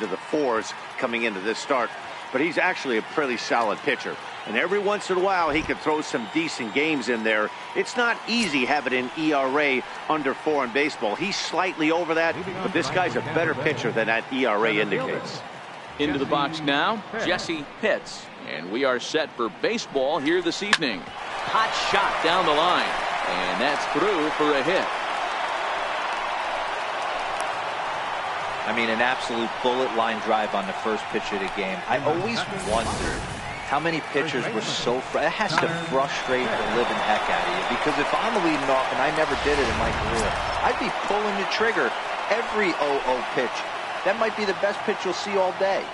into the 4s coming into this start. But he's actually a pretty solid pitcher. And every once in a while, he can throw some decent games in there. It's not easy having an ERA under 4 in baseball. He's slightly over that, but this guy's a better pitcher than that ERA indicates. Into the box now, Jesse Pitts. And we are set for baseball here this evening. Hot shot down the line. And that's through for a hit. I mean, an absolute bullet line drive on the first pitch of the game. I always wondered how many pitchers were so it has to frustrate the living heck out of you, because if I'm leading off, and I never did it in my career, I'd be pulling the trigger every 0-0 pitch. That might be the best pitch you'll see all day.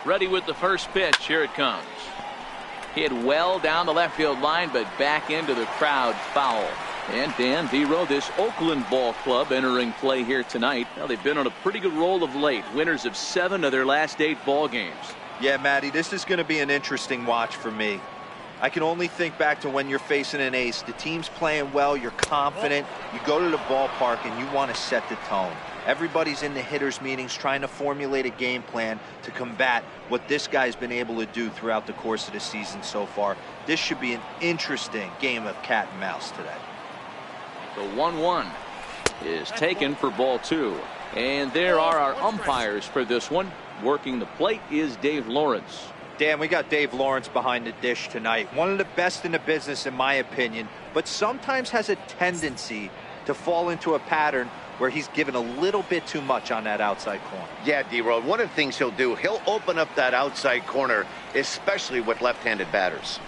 Ready with the first pitch. Here it comes. Hit well down the left field line, but back into the crowd, foul. And Dan Vero, this Oakland ball club entering play here tonight. Well, they've been on a pretty good roll of late. Winners of 7 of their last 8 ball games. Yeah, Matty, this is going to be an interesting watch for me. I can only think back to when you're facing an ace. The team's playing well, you're confident, you go to the ballpark and you want to set the tone. Everybody's in the hitters meetings trying to formulate a game plan to combat what this guy's been able to do throughout the course of the season so far. This should be an interesting game of cat and mouse today. The 1-1 is taken for ball 2. And there are our umpires for this one. Working the plate is Dave Lawrence. Dan, we got Dave Lawrence behind the dish tonight. One of the best in the business, in my opinion, but sometimes has a tendency to fall into a pattern where he's given a little bit too much on that outside corner. Yeah, D-Road, one of the things he'll do, he'll open up that outside corner, especially with left-handed batters.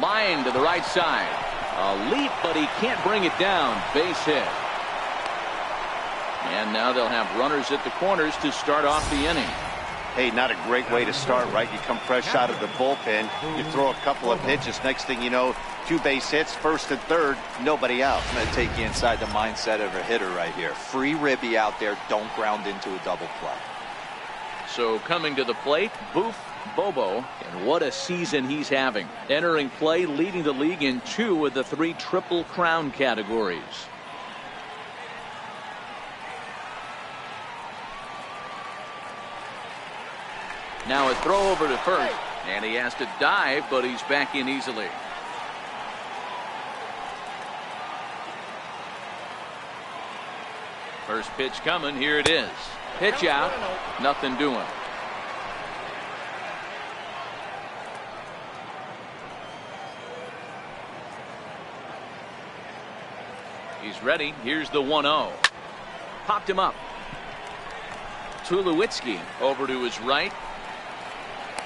Line to the right side. A leap, but he can't bring it down. Base hit. And now they'll have runners at the corners to start off the inning. Hey, not a great way to start, right? You come fresh out of the bullpen, you throw a couple of pitches, next thing you know, 2 base hits, first and third, nobody out. I'm going to take you inside the mindset of a hitter right here. Free ribby out there, don't ground into a double play. So coming to the plate, Boof Bobo, and what a season he's having. Entering play, leading the league in 2 of the 3 Triple Crown categories. Now a throw over to first, and he has to dive, but he's back in easily. First pitch coming, here it is. Pitch out, nothing doing. He's ready, here's the 1-0. Popped him up. Tulowitzki over to his right.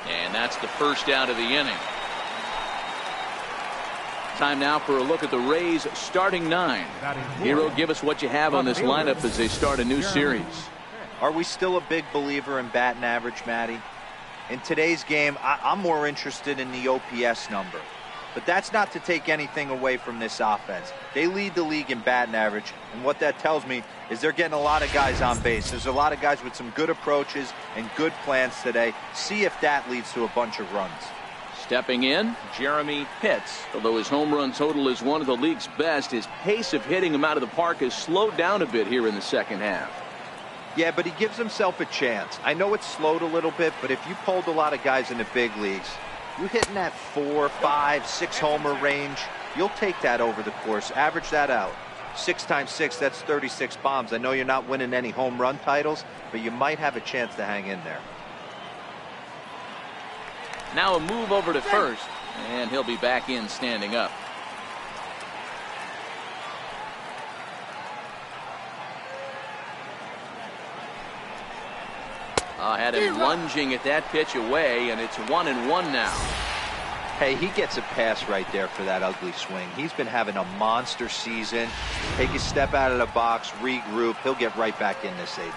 And that's the first out of the inning. Time now for a look at the Rays starting 9. Hero, give us what you have on this lineup as they start a new series. Are we still a big believer in batting average, Matty? In today's game, I'm more interested in the OPS number. But that's not to take anything away from this offense. They lead the league in batting average, and what that tells me is they're getting a lot of guys on base. There's a lot of guys with some good approaches and good plans today. See if that leads to a bunch of runs. Stepping in, Jeremy Pitts. Although his home run total is one of the league's best, his pace of hitting him out of the park has slowed down a bit here in the second half. Yeah, but he gives himself a chance. I know it's slowed a little bit, but if you polled a lot of guys in the big leagues, you hitting that 4, 5, 6 homer range, you'll take that over the course. Average that out. 6 times 6, that's 36 bombs. I know you're not winning any home run titles, but you might have a chance to hang in there. Now a move over to first, and he'll be back in standing up. Had him lunging at that pitch away, and it's 1-1 now. Hey, he gets a pass right there for that ugly swing. He's been having a monster season. Take a step out of the box, regroup. He'll get right back in this AB.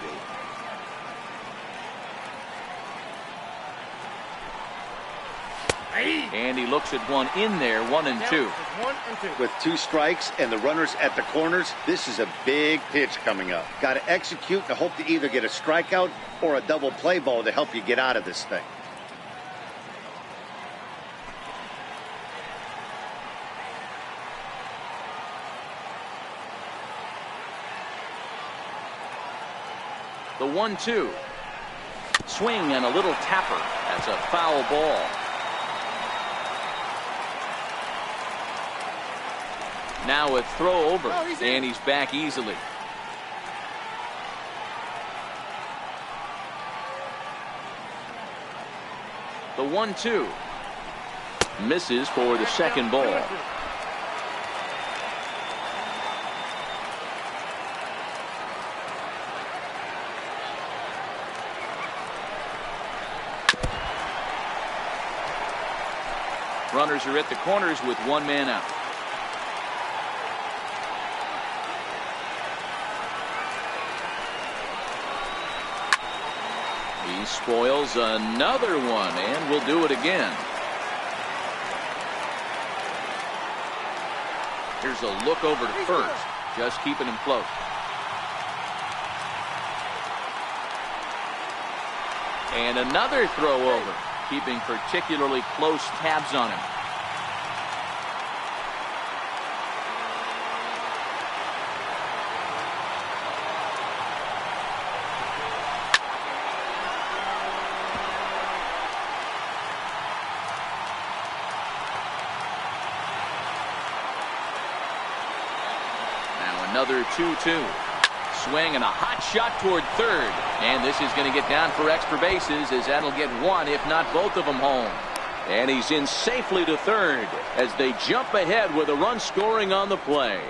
And he looks at one in there, 1-2. With 2 strikes and the runners at the corners, this is a big pitch coming up. Got to execute and hope to either get a strikeout or a double play ball to help you get out of this thing. The 1-2. Swing and a little tapper. That's a foul ball. Now a throw over, and he's back easily. The 1-2. Misses for the second ball. Runners are at the corners with 1 man out. He spoils another one and will do it again. Here's a look over to first, just keeping him close. And another throw over, keeping particularly close tabs on him. Now another 2-2. Swing and a hot shot toward third. And this is going to get down for extra bases, as that'll get one, if not both of them, home. And he's in safely to third as they jump ahead with a run scoring on the play.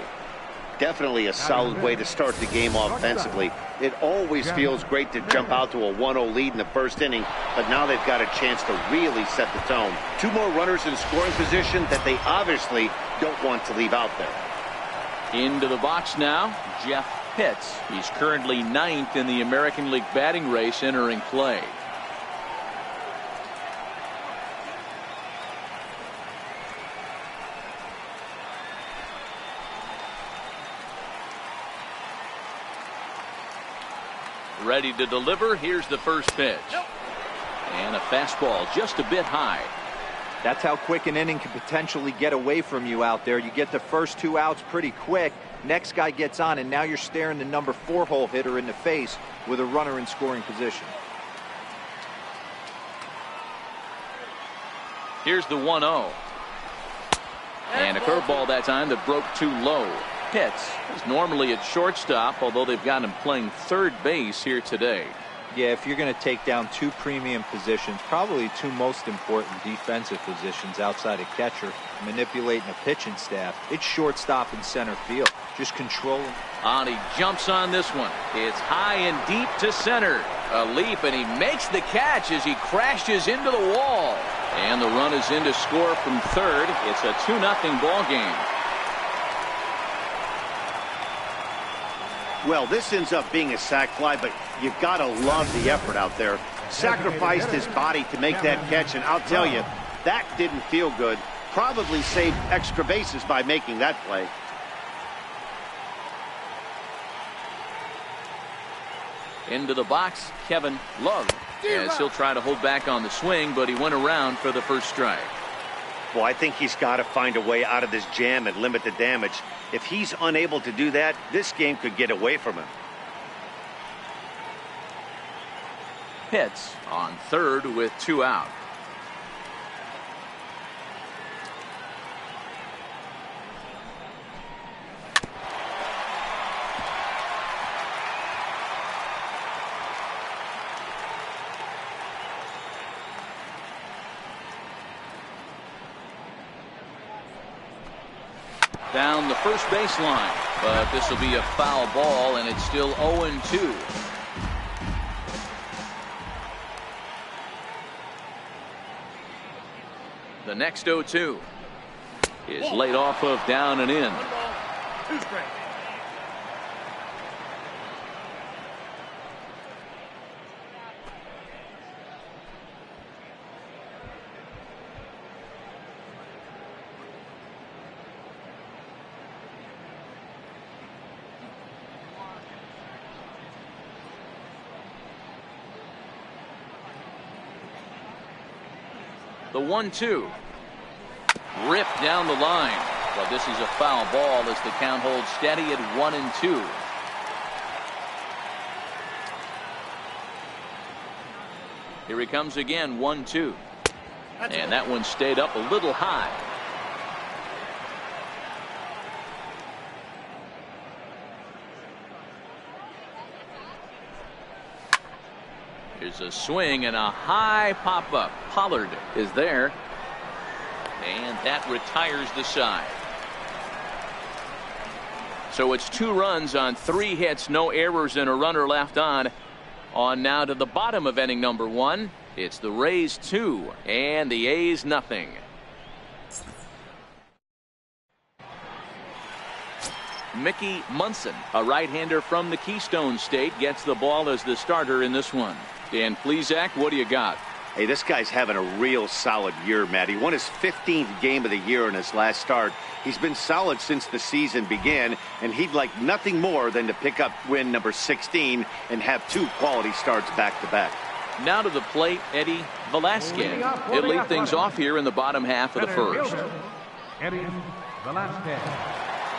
Definitely a solid way to start the game offensively. It always feels great to jump out to a 1-0 lead in the first inning, but now they've got a chance to really set the tone. 2 more runners in scoring position that they obviously don't want to leave out there. Into the box now, Jeff Pitts. He's currently 9th in the American League batting race entering play. Ready to deliver. Here's the first pitch. And a fastball just a bit high. That's how quick an inning can potentially get away from you out there. You get the first 2 outs pretty quick. Next guy gets on, and now you're staring the number 4 hole hitter in the face with a runner in scoring position. Here's the 1-0. And a curveball that time that broke too low. Pitts is normally at shortstop, although they've got him playing third base here today. Yeah, if you're going to take down 2 premium positions, probably 2 most important defensive positions outside of catcher, manipulating a pitching staff, it's shortstop and center field. Just controlling. And he jumps on this one. It's high and deep to center. A leap, and he makes the catch as he crashes into the wall. And the run is in to score from third. It's a 2-0 ball game. Well, this ends up being a sac fly, but you've got to love the effort out there. Sacrificed his body to make that catch, and I'll tell you, that didn't feel good. Probably saved extra bases by making that play. Into the box, Kevin Love, as he'll try to hold back on the swing, but he went around for the first strike. Well, I think he's got to find a way out of this jam and limit the damage. If he's unable to do that, this game could get away from him. Pitts on third with 2 out. Down the first baseline, but this will be a foul ball, and it's still 0-2. The next 0-2 is laid off of down and in. The 1-2. Ripped down the line. Well, this is a foul ball as the count holds steady at 1-2. Here he comes again, 1-2. And that one stayed up a little high. Here's a swing and a high pop-up. Pollard is there. And that retires the side. So it's 2 runs on 3 hits, no errors, and a runner left on. On now to the bottom of inning number 1. It's the Rays 2 and the A's nothing. Mickey Munson, a right-hander from the Keystone State, gets the ball as the starter in this one. Dan Plesac, what do you got? Hey, this guy's having a real solid year, Matt. He won his 15th game of the year in his last start. He's been solid since the season began, and he'd like nothing more than to pick up win number 16 and have 2 quality starts back-to-back. Now to the plate, Eddie Velasquez. He'll lead things off here in the bottom half of the first. Eddie Velasquez.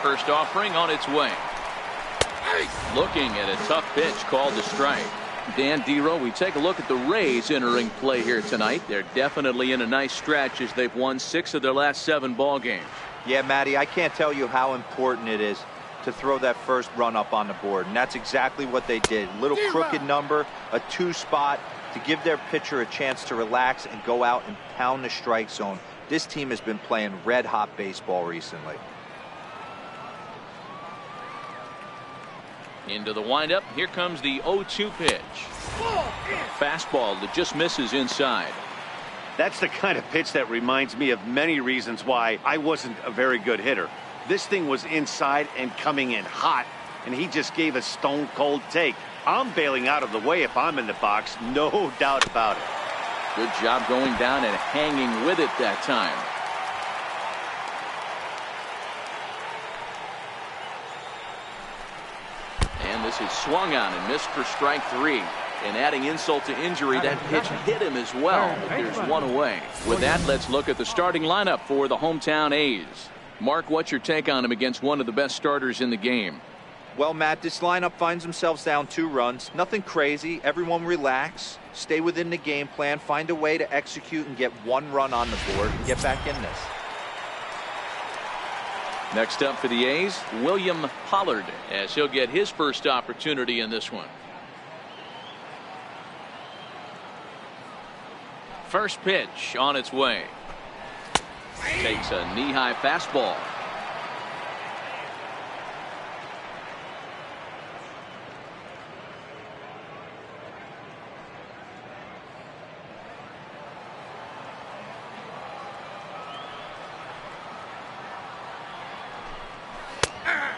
First offering on its way. Looking at a tough pitch called a strike. Dan Dero, we take a look at the Rays entering play here tonight. They're definitely in a nice stretch as they've won 6 of their last 7 ball games. Yeah, Matty, I can't tell you how important it is to throw that first run up on the board, and that's exactly what they did. Little crooked number, a 2 spot to give their pitcher a chance to relax and go out and pound the strike zone. This team has been playing red-hot baseball recently. Into the windup. Here comes the 0-2 pitch. Fastball that just misses inside. That's the kind of pitch that reminds me of many reasons why I wasn't a very good hitter. This thing was inside and coming in hot, and he just gave a stone-cold take. I'm bailing out of the way if I'm in the box, no doubt about it. Good job going down and hanging with it that time. And this is swung on and missed for strike 3. And adding insult to injury, that pitch hit him as well, but there's 1 away. With that, let's look at the starting lineup for the hometown A's. Mark, what's your take on him against one of the best starters in the game? Well, Matt, this lineup finds themselves down 2 runs. Nothing crazy. Everyone relax. Stay within the game plan. Find a way to execute and get 1 run on the board and get back in this. Next up for the A's, William Pollard, as he'll get his first opportunity in this one. First pitch on its way. Takes a knee-high fastball.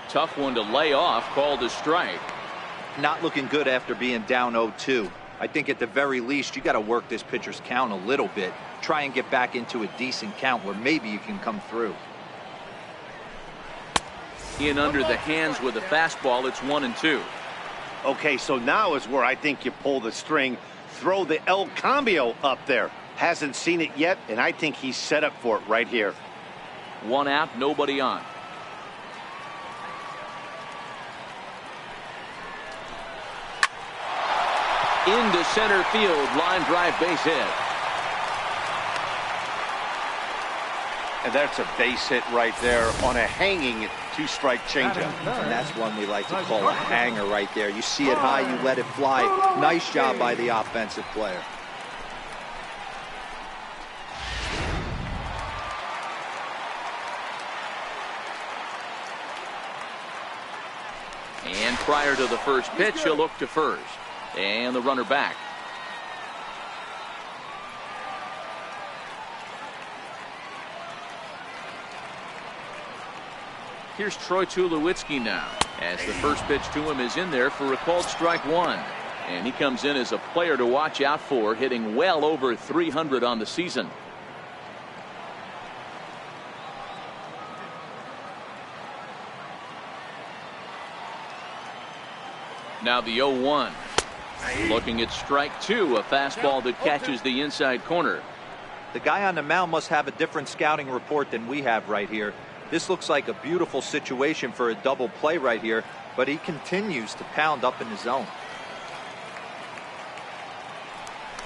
Tough one to lay off, called a strike. Not looking good after being down 0-2. I think at the very least you got to work this pitcher's count a little bit. Try and get back into a decent count where maybe you can come through. In under the hands with a fastball. It's 1-2. Okay, so now is where I think you pull the string. Throw the El Cambio up there. Hasn't seen it yet, and I think he's set up for it right here. 1 out, nobody on. Into center field, line drive, base hit. And that's a base hit right there on a hanging 2-strike changeup. And that's one we like to call a hanger right there. You see it high, you let it fly. Nice job by the offensive player. And prior to the first pitch, he'll look to first. And the runner back. Here's Troy Tulowitzki now, as the first pitch to him is in there for a called strike 1. And he comes in as a player to watch out for, hitting well over 300 on the season. Now the 0-1. Looking at strike 2, a fastball that catches the inside corner. The guy on the mound must have a different scouting report than we have right here. This looks like a beautiful situation for a double play right here, but he continues to pound up in the zone.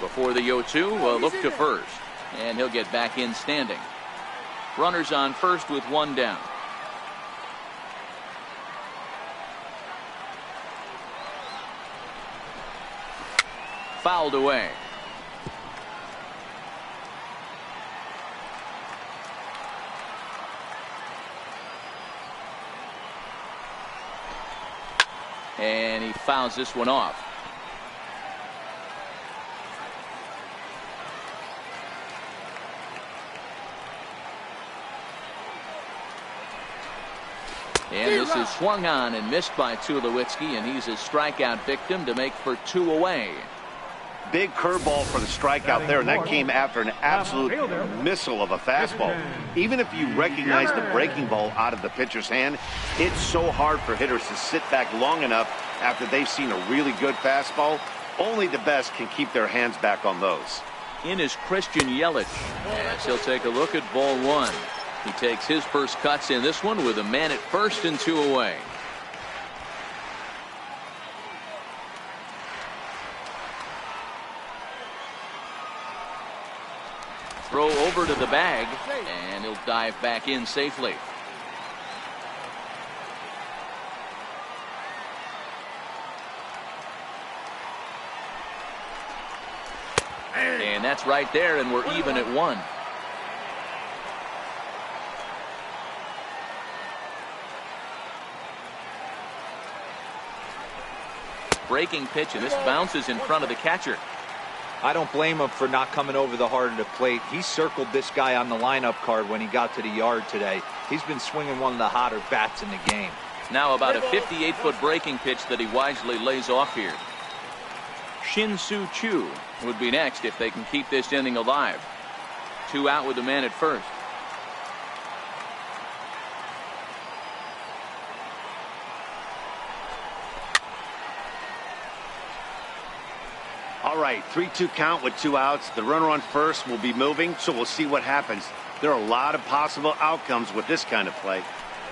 Before the 0-2, look to first, and he'll get back in standing. Runners on first with one down. Fouled away. And he fouls this one off. And this is swung on and missed by Tulowitzki, and he's a strikeout victim to make for 2 away. Big curveball for the strikeout there, and that came after an absolute missile of a fastball. Even if you recognize the breaking ball out of the pitcher's hand, it's so hard for hitters to sit back long enough after they've seen a really good fastball. Only the best can keep their hands back on those. In is Christian Yelich, as he'll take a look at ball one. He takes his first cuts in this one with a man at first and 2 away. Throw over to the bag, and he'll dive back in safely. And that's right there, and we're even at 1. Breaking pitch, and this bounces in front of the catcher. I don't blame him for not coming over the heart of the plate. He circled this guy on the lineup card when he got to the yard today. He's been swinging one of the hotter bats in the game. Now about a 58-foot breaking pitch that he wisely lays off here. Shin-Soo Choo would be next if they can keep this inning alive. 2 out with the man at first. All right, 3-2 count with 2 outs. The runner on first will be moving, so we'll see what happens. There are a lot of possible outcomes with this kind of play.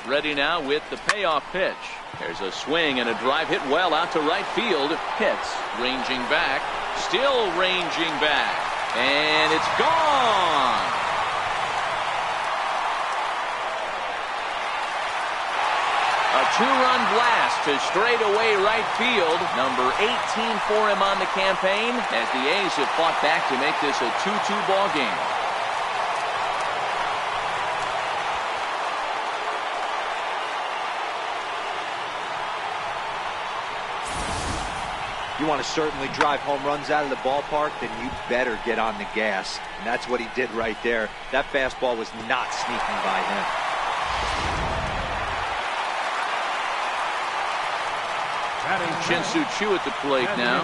Ready now with the payoff pitch. There's a swing and a drive hit well out to right field. Hits, ranging back, still ranging back, and it's gone. A 2-run blast to straightaway right field. Number 18 for him on the campaign, as the A's have fought back to make this a 2-2 ball game. You want to certainly drive home runs out of the ballpark, then you better get on the gas. And that's what he did right there. That fastball was not sneaking by him. Shin-Soo Choo at the plate now.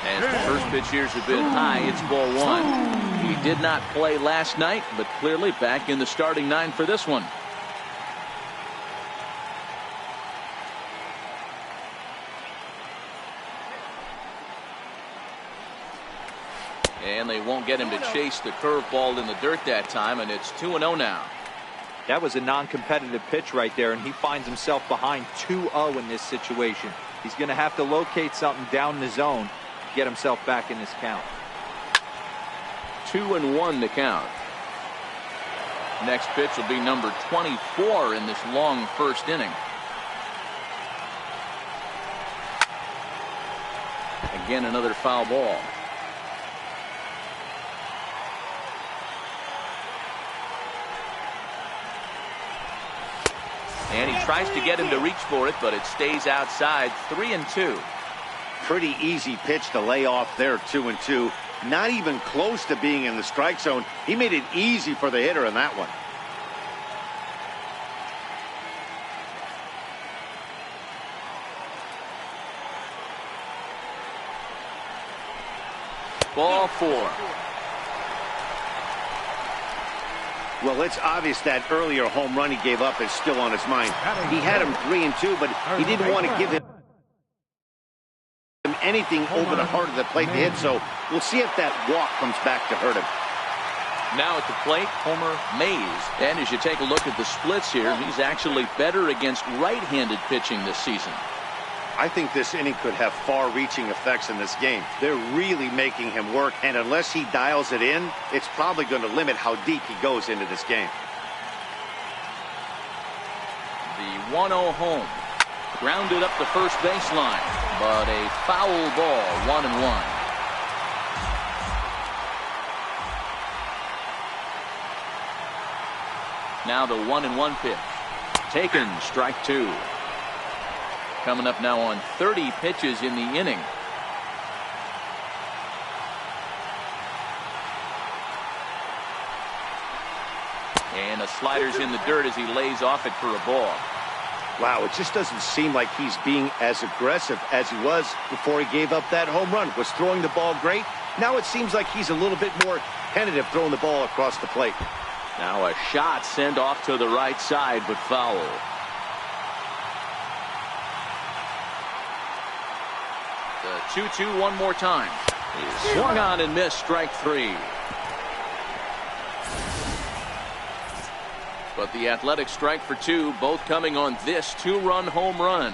As the first pitch here has been high, it's ball 1. He did not play last night, but clearly back in the starting 9 for this one. And they won't get him to chase the curveball in the dirt that time, and it's 2-0 now. That was a non-competitive pitch right there, and he finds himself behind 2-0 in this situation. He's going to have to locate something down the zone to get himself back in this count. 2-1 the count. Next pitch will be number 24 in this long first inning. Again, another foul ball. And he tries to get him to reach for it, but it stays outside. 3-2. Pretty easy pitch to lay off there, 2-2. Not even close to being in the strike zone. He made it easy for the hitter in that one. Ball 4. Well, it's obvious that earlier home run he gave up is still on his mind. He had him 3-2, but he didn't want to give him anything over the heart of the plate to hit, so we'll see if that walk comes back to hurt him. Now at the plate, Homer Mays. And as you take a look at the splits here, he's actually better against right-handed pitching this season. I think this inning could have far-reaching effects in this game. They're really making him work, and unless he dials it in, it's probably going to limit how deep he goes into this game. The 1-0 home. Grounded up the first baseline, but a foul ball, 1-1. Now the 1-1 pitch. Taken, strike 2. Coming up now on 30 pitches in the inning. And the slider's in the dirt as he lays off it for a ball. Wow, it just doesn't seem like he's being as aggressive as he was before he gave up that home run. Was throwing the ball great. Now it seems like he's a little bit more tentative throwing the ball across the plate. Now a shot sent off to the right side, but foul. The 2-2 one more time. He swung on and missed, strike 3. But the Athletics strike for 2, both coming on this 2-run home run.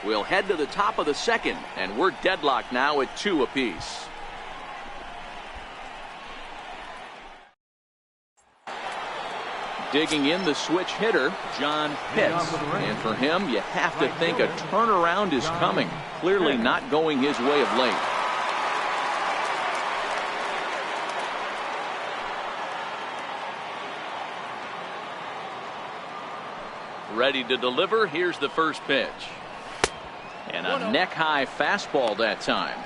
We'll head to the top of the second, and we're deadlocked now at 2 apiece. Digging in the switch hitter, John Pitts. And for him, you have to think a turnaround is coming. Clearly not going his way of late. Ready to deliver. Here's the first pitch. And a neck-high fastball that time.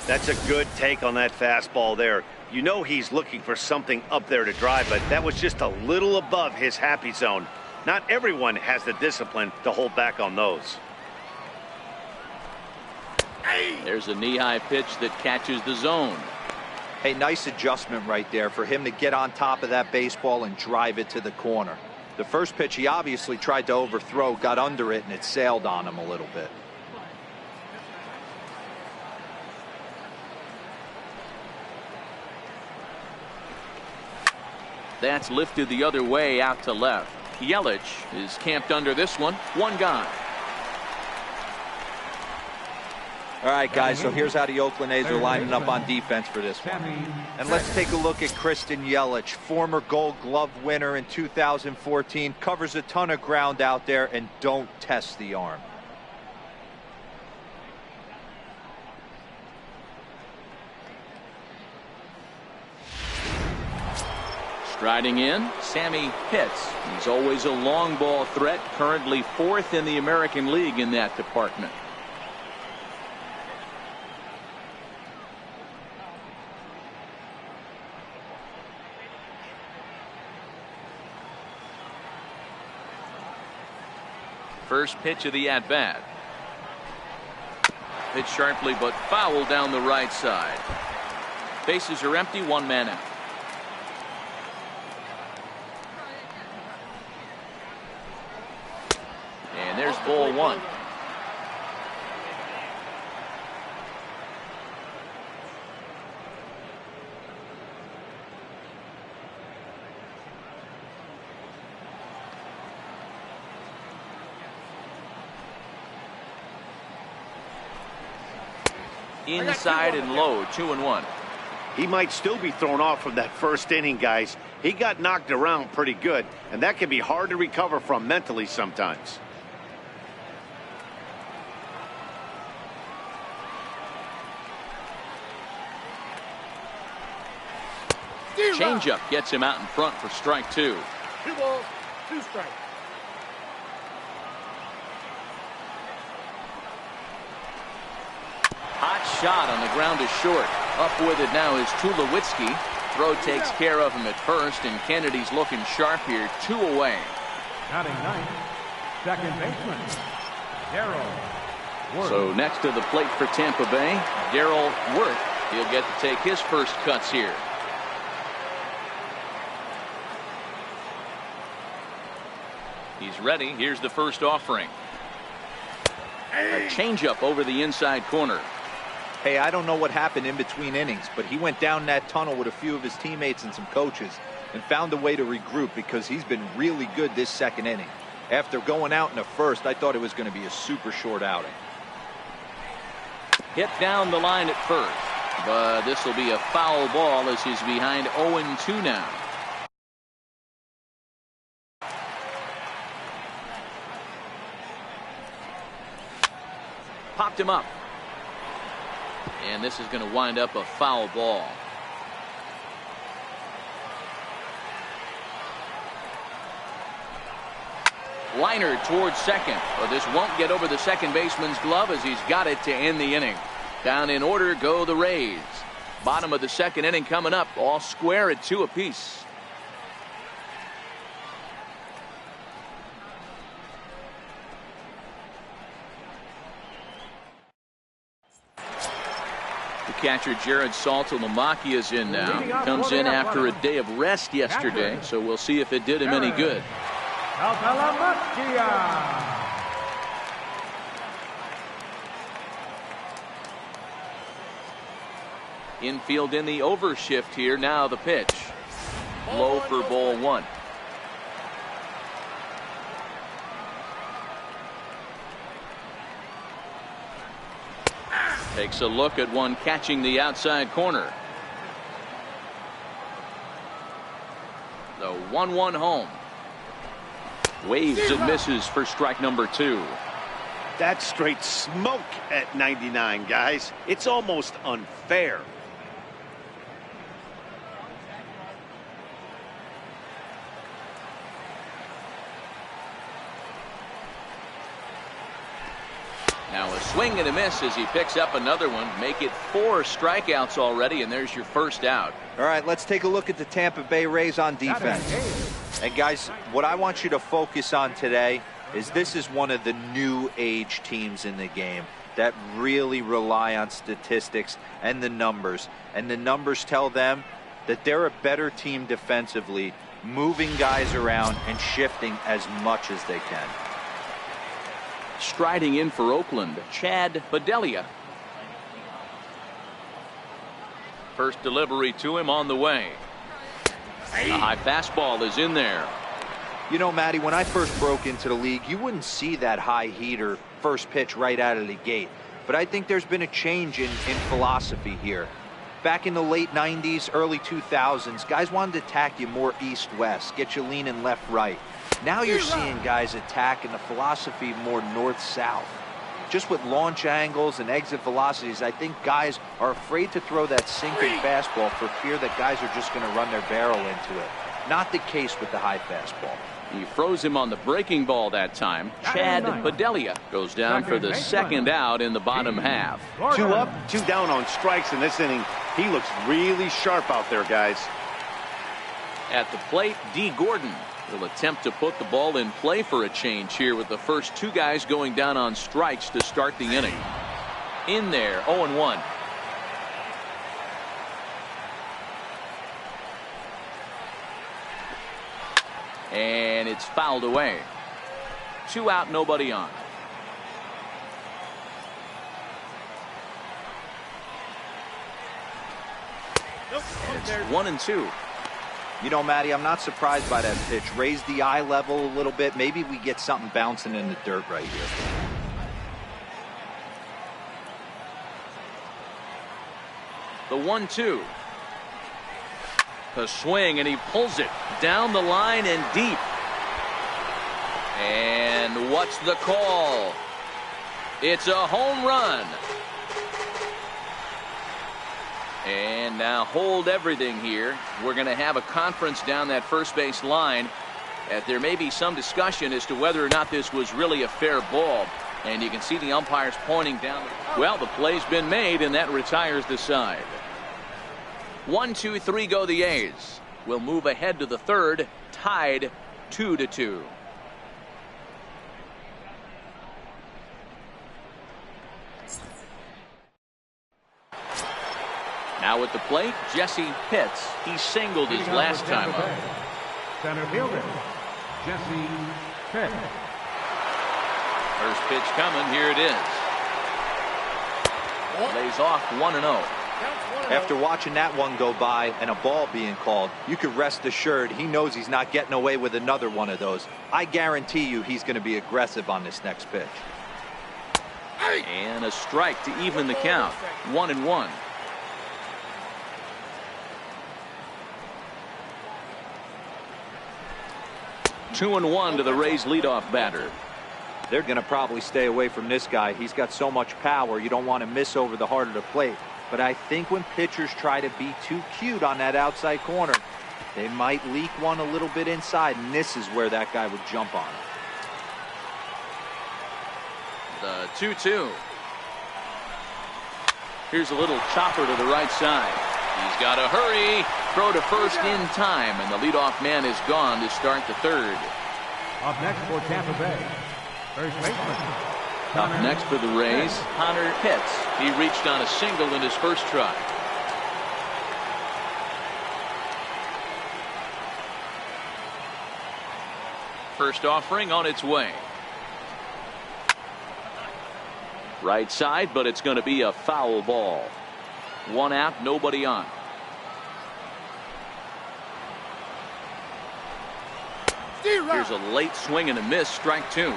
That's a good take on that fastball there. You know he's looking for something up there to drive, but that was just a little above his happy zone. Not everyone has the discipline to hold back on those. There's a knee-high pitch that catches the zone. Hey, nice adjustment right there for him to get on top of that baseball and drive it to the corner. The first pitch he obviously tried to overthrow, got under it, and it sailed on him a little bit. That's lifted the other way out to left. Yelich is camped under this one. One gone. All right, guys, so here's how the Oakland A's are lining up on defense for this one. And let's take a look at Christian Yelich, former Gold Glove winner in 2014, covers a ton of ground out there, and don't test the arm. Striding in, Sammy Pitts. He's always a long ball threat, currently 4th in the American League in that department. First pitch of the at-bat. Hit sharply but foul down the right side. Bases are empty, 1 man out. And there's ball 1. Inside and low, 2-1. He might still be thrown off from that first inning, guys. He got knocked around pretty good, and that can be hard to recover from mentally sometimes. Changeup gets him out in front for strike 2. 2 balls, 2 strikes. Hot shot on the ground is short. Up with it now is Tulowitzki. Throw takes care of him at first, and Kennedy's looking sharp here. 2 away. Batting ninth, second baseman, Darrell Worth. So next to the plate for Tampa Bay, Darrell Worth. He'll get to take his first cuts here. He's ready. Here's the first offering. A changeup over the inside corner. Hey, I don't know what happened in between innings, but he went down that tunnel with a few of his teammates and some coaches and found a way to regroup because he's been really good this second inning. After going out in the first, I thought it was going to be a super short outing. Hit down the line at first, but this will be a foul ball as he's behind 0-2 now. Popped him up. And this is going to wind up a foul ball. Liner towards second, but this won't get over the second baseman's glove as he's got it to end the inning. Down in order go the Rays. Bottom of the second inning coming up, all square at 2 apiece. The catcher Jared Saltalamacchia is in now. Comes in after a day of rest yesterday, so we'll see if it did him any good. Infield in the overshift here. Now the pitch. Low for ball 1. Takes a look at one catching the outside corner. The 1-1 home. Waves and misses for strike number 2. That's straight smoke at 99, guys. It's almost unfair. Now a swing and a miss as he picks up another one. Make it 4 strikeouts already, and there's your first out. All right, let's take a look at the Tampa Bay Rays on defense. And guys, what I want you to focus on today is this is one of the new age teams in the game that really rely on statistics and the numbers. And the numbers tell them that they're a better team defensively, moving guys around and shifting as much as they can. Striding in for Oakland, Chad Bedelia. First delivery to him on the way. A high fastball is in there. You know, Matty, when I first broke into the league, you wouldn't see that high heater first pitch right out of the gate. But I think there's been a change in philosophy here. Back in the late 90s, early 2000s, guys wanted to attack you more east-west, get you leaning left-right. Now you're seeing guys attack in the philosophy more north-south. Just with launch angles and exit velocities, I think guys are afraid to throw that sinking fastball for fear that guys are just going to run their barrel into it. Not the case with the high fastball. He froze him on the breaking ball that time. Chad Bedelia goes down for the second out in the bottom half. 2 up, 2 down on strikes in this inning. He looks really sharp out there, guys. At the plate, D. Gordon will attempt to put the ball in play for a change here with the first 2 guys going down on strikes to start the inning. In there, 0-1. And it's fouled away. 2 out, nobody on. And it's 1-2. You know, Matty, I'm not surprised by that pitch. Raise the eye level a little bit. Maybe we get something bouncing in the dirt right here. The 1-2. A swing, and he pulls it down the line and deep. And what's the call? It's a home run. And now hold everything here. We're going to have a conference down that first base line. There may be some discussion as to whether or not this was really a fair ball. And you can see the umpires pointing down. Well, the play's been made, and that retires the side. 1, 2, 3 go the A's. We'll move ahead to the third, tied 2-2. Now at the plate, Jesse Pitts. He singled his last time up. Center fielder, Jesse Pitts. First pitch coming. Here it is. Lays off 1-0. After watching that one go by and a ball being called, you can rest assured he knows he's not getting away with another one of those. I guarantee you he's going to be aggressive on this next pitch. And a strike to even the count. 1-1. Two and one to the Rays leadoff batter. They're going to probably stay away from this guy. He's got so much power, you don't want to miss over the heart of the plate. But I think when pitchers try to be too cute on that outside corner, they might leak one a little bit inside, and this is where that guy would jump on it. The 2-2. Here's a little chopper to the right side. He's got to hurry. Throw to first in time, and the leadoff man is gone to start the third. Up next for Tampa Bay, first baseman. Up next for the Rays, Connor Pitts. He reached on a single in his first try. First offering on its way. Right side, but it's going to be a foul ball. One out, nobody on. Here's a late swing and a miss, strike two.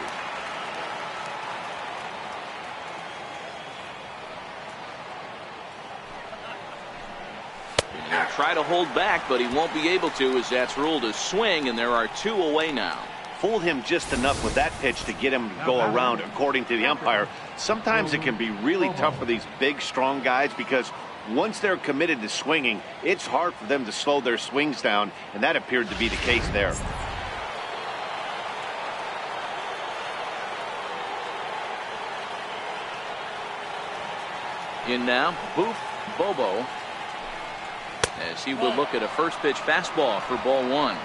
He'll try to hold back, but he won't be able to, as that's ruled a swing, and there are two away now. Fooled him just enough with that pitch to get him to go around, according to the umpire. Sometimes it can be really tough for these big, strong guys, because once they're committed to swinging, it's hard for them to slow their swings down, and that appeared to be the case there. In now, Boof Bobo, as he will look at a first pitch fastball for ball one.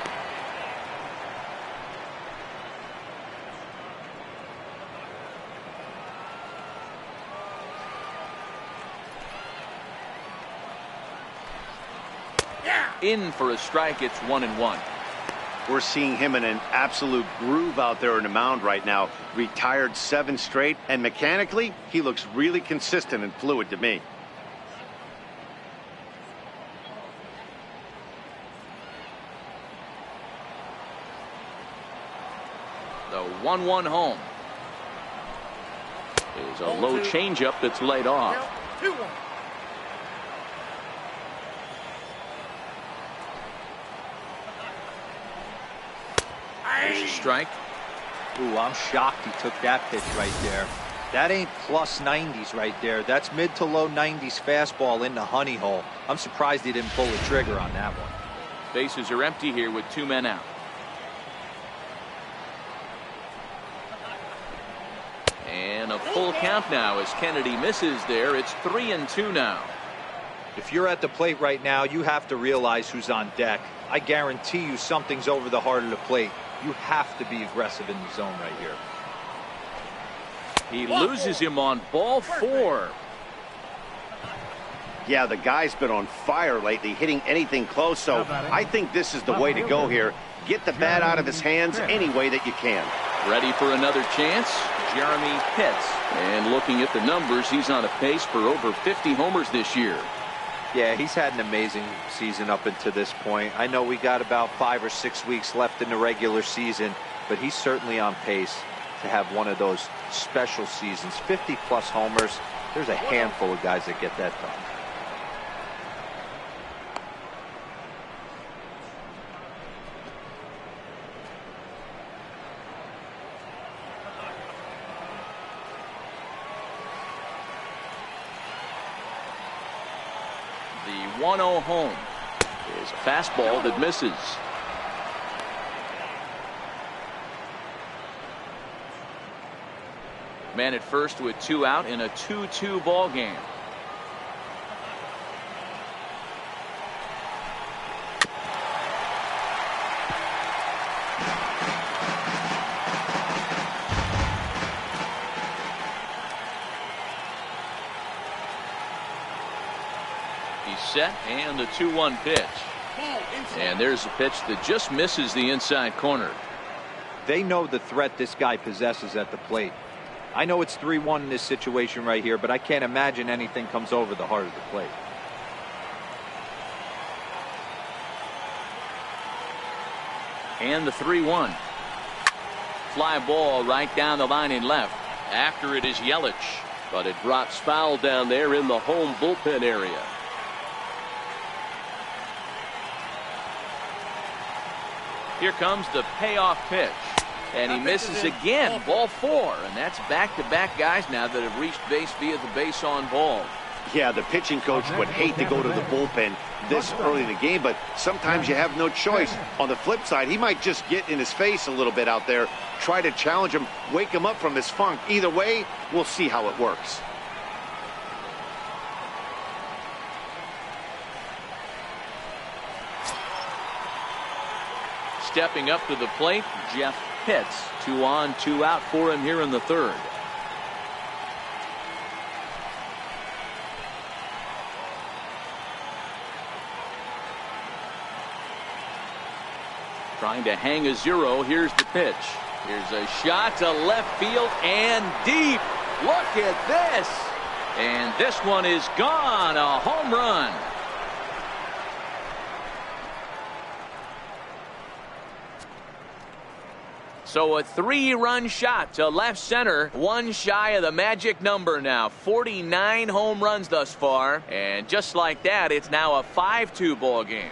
In for a strike. It's 1-1. We're seeing him in an absolute groove out there in the mound right now. Retired 7 straight, and mechanically, he looks really consistent and fluid to me. The 1-1 home is a low changeup that's laid off. 2-1. There's a strike. Ooh, I'm shocked he took that pitch right there. That ain't plus 90s right there. That's mid to low 90s fastball in the honey hole. I'm surprised he didn't pull the trigger on that one. Bases are empty here with 2 men out. And a full count now as Kennedy misses there. It's 3-2 now. If you're at the plate right now, you have to realize who's on deck. I guarantee you something's over the heart of the plate. You have to be aggressive in the zone right here. He loses him on ball 4. Yeah, the guy's been on fire lately, hitting anything close, so I think this is the way to go here. Get the bat out of his hands any way that you can. Ready for another chance? Jeremy Pitts. And looking at the numbers, he's on a pace for over 50 homers this year. Yeah, he's had an amazing season up until this point. I know we got about 5 or 6 weeks left in the regular season, but he's certainly on pace to have one of those special seasons. 50-plus homers. There's a handful of guys that get that done. The 1-0 home is a fastball that misses. Man at first with 2 out in a 2-2 ball game. He's set, and the 2-1 pitch. And there's a pitch that just misses the inside corner. They know the threat this guy possesses at the plate. I know it's 3-1 in this situation right here, but I can't imagine anything comes over the heart of the plate. And the 3-1. Fly ball right down the line in left. After it is Yelich, but it drops foul down there in the home bullpen area. Here comes the payoff pitch. And he misses again. Ball 4. And that's back-to-back guys now that have reached base via the base on ball. Yeah, the pitching coach would hate to go to the bullpen this early in the game, but sometimes you have no choice. On the flip side, he might just get in his face a little bit out there, try to challenge him, wake him up from his funk. Either way, we'll see how it works. Stepping up to the plate, Jeff Pitts. 2 on, 2 out for him here in the third. Trying to hang a 0. Here's the pitch. Here's a shot to left field and deep. Look at this. And this one is gone. A home run. So a 3-run shot to left center. One shy of the magic number now. 49 home runs thus far. And just like that, it's now a 5-2 ball game.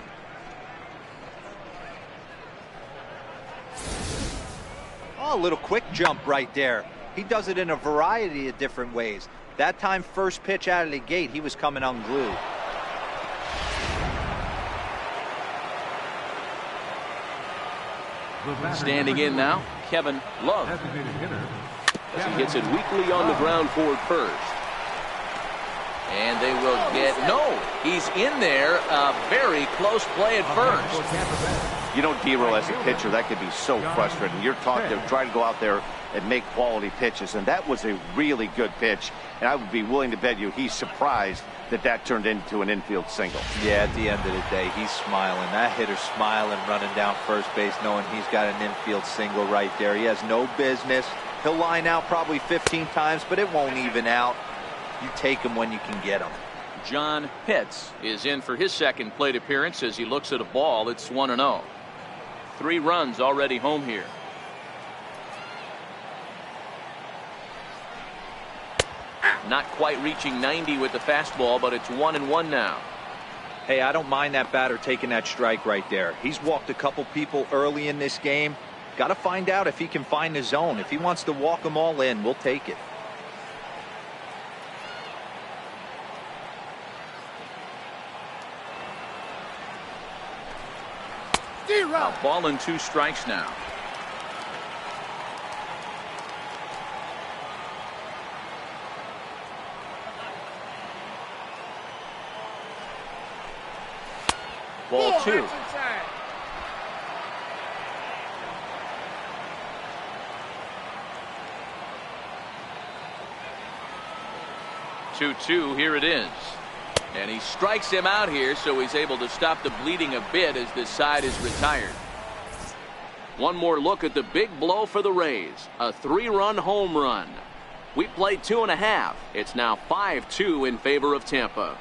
Oh, a little quick jump right there. He does it in a variety of different ways. That time, first pitch out of the gate, he was coming unglued. Standing in now, Kevin Love. As he hits it weakly on the ground toward first. And they will get, no, he's in there. A very close play at first. You know, D-Roll, as a pitcher, that could be so frustrating. You're taught to try to go out there and make quality pitches, and that was a really good pitch. And I would be willing to bet you he's surprised that that turned into an infield single. Yeah, at the end of the day, he's smiling. That hitter's smiling, running down first base, knowing he's got an infield single right there. He has no business. He'll line out probably 15 times, but it won't even out. You take him when you can get him. John Pitts is in for his second plate appearance as he looks at a ball. It's 1-0. 3 runs already home here. Not quite reaching 90 with the fastball, but it's 1-1 now. Hey, I don't mind that batter taking that strike right there. He's walked a couple people early in this game. Got to find out if he can find the zone. If he wants to walk them all in, we'll take it. A ball and 2 strikes now. Ball 2. Two. Here it is. And he strikes him out here, so he's able to stop the bleeding a bit as this side is retired. One more look at the big blow for the Rays. A 3-run home run. We played 2.5. It's now 5-2 in favor of Tampa.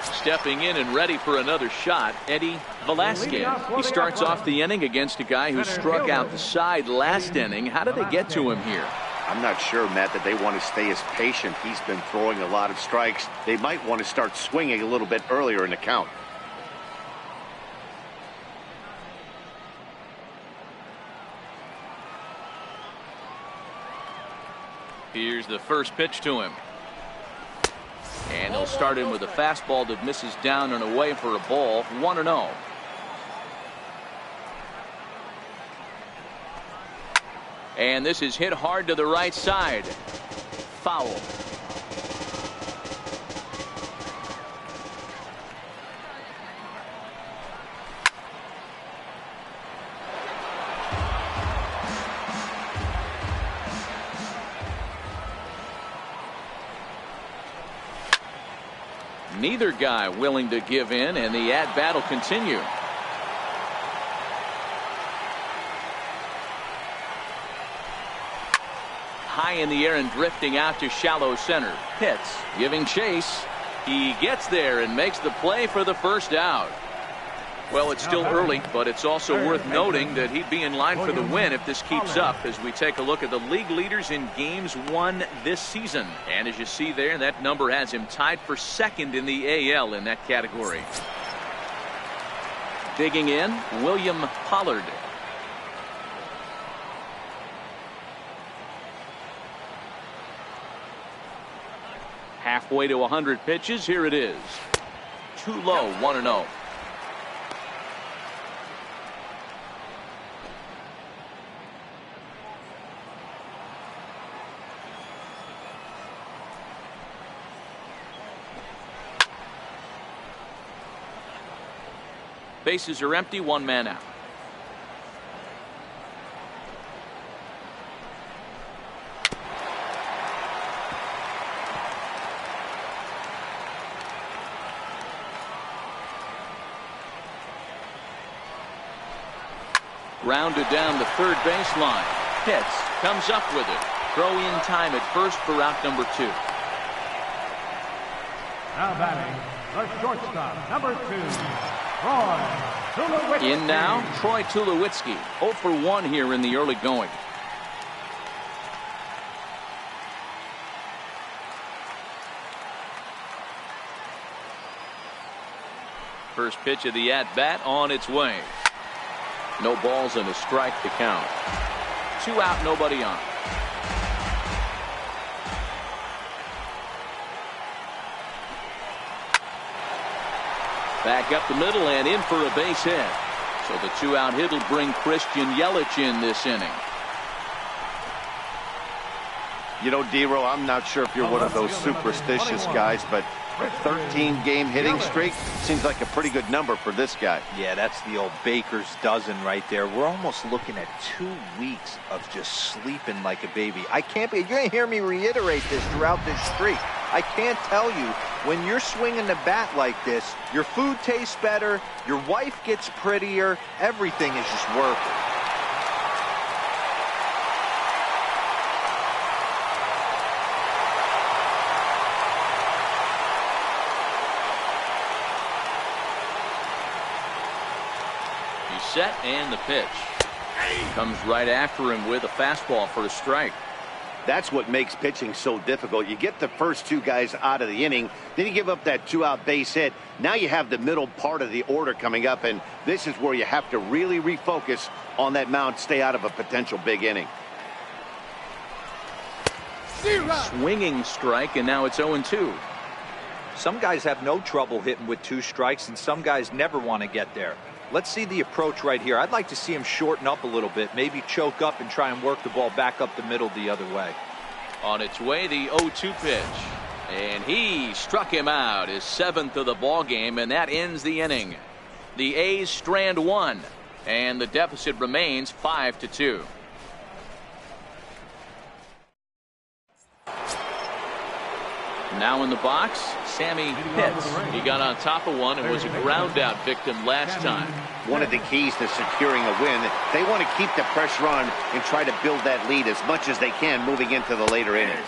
Stepping in and ready for another shot, Eddie Velasquez. He starts off the inning against a guy who struck out the side last inning. How did they get to him here? I'm not sure, Matt, that they want to stay as patient. He's been throwing a lot of strikes. They might want to start swinging a little bit earlier in the count. Here's the first pitch to him. And he'll start in with a fastball that misses down and away for a ball. 1-0. And this is hit hard to the right side. Foul. Neither guy willing to give in, and the at-bat will continue. high in the air and drifting out to shallow center. Pitts giving chase. He gets there and makes the play for the first out. Well, it's still early, but it's also worth noting that he'd be in line for the win if this keeps up as we take a look at the league leaders in games won this season. And as you see there, that number has him tied for second in the AL in that category. Digging in, William Pollard. Halfway to 100 pitches. Here it is. Too low, 1-0. Bases are empty, one man out. Grounded down the third baseline. Pitts comes up with it. Throw in time at first for out number 2. Now batting, the shortstop, number 2. Troy Tulowitzki. In now, Troy Tulowitzki. 0 for 1 here in the early going. First pitch of the at-bat on its way. No balls and a strike to count. 2 out, nobody on. Back up the middle and in for a base hit. So the 2-out hit will bring Christian Yelich in this inning. You know, D-Row, I'm not sure if you're one of those superstitious guys, but a 13-game hitting streak seems like a pretty good number for this guy. Yeah, that's the old baker's dozen right there. We're almost looking at 2 weeks of just sleeping like a baby. You're going to hear me reiterate this throughout this streak. I can't tell you, when you're swinging the bat like this, your food tastes better, your wife gets prettier, everything is just working. Set and the pitch. Comes right after him with a fastball for a strike. That's what makes pitching so difficult. You get the first 2 guys out of the inning, then you give up that 2-out base hit. Now you have the middle part of the order coming up, and this is where you have to really refocus on that mound, stay out of a potential big inning. Swinging strike, and now it's 0-2. Some guys have no trouble hitting with 2 strikes, and some guys never want to get there. Let's see the approach right here. I'd like to see him shorten up a little bit, maybe choke up and try and work the ball back up the middle the other way. On its way, the 0-2 pitch. And he struck him out, his 7th of the ball game, and that ends the inning. The A's strand 1, and the deficit remains 5-2. Now in the box, Sammy Pitts. He got on top of one and was a ground out victim last time. One of the keys to securing a win, they want to keep the pressure on and try to build that lead as much as they can moving into the later innings.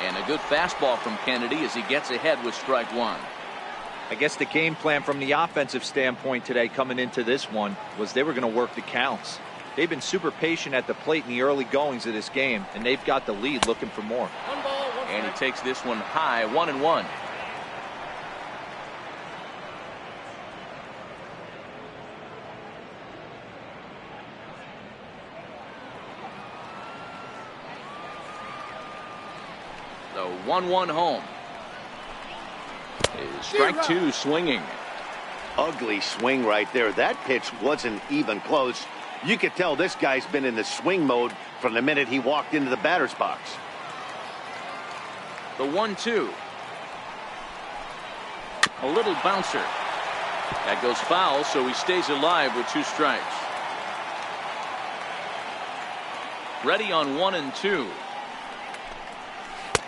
And a good fastball from Kennedy as he gets ahead with strike 1. I guess the game plan from the offensive standpoint today coming into this one was they were going to work the counts. They've been super patient at the plate in the early goings of this game, and they've got the lead looking for more. And he takes this one high, 1-1. The 1-1 home. Is strike 2 swinging. Ugly swing right there. That pitch wasn't even close. You could tell this guy's been in the swing mode from the minute he walked into the batter's box. The 1-2. A little bouncer. That goes foul, so he stays alive with 2 strikes. Ready on 1 and 2.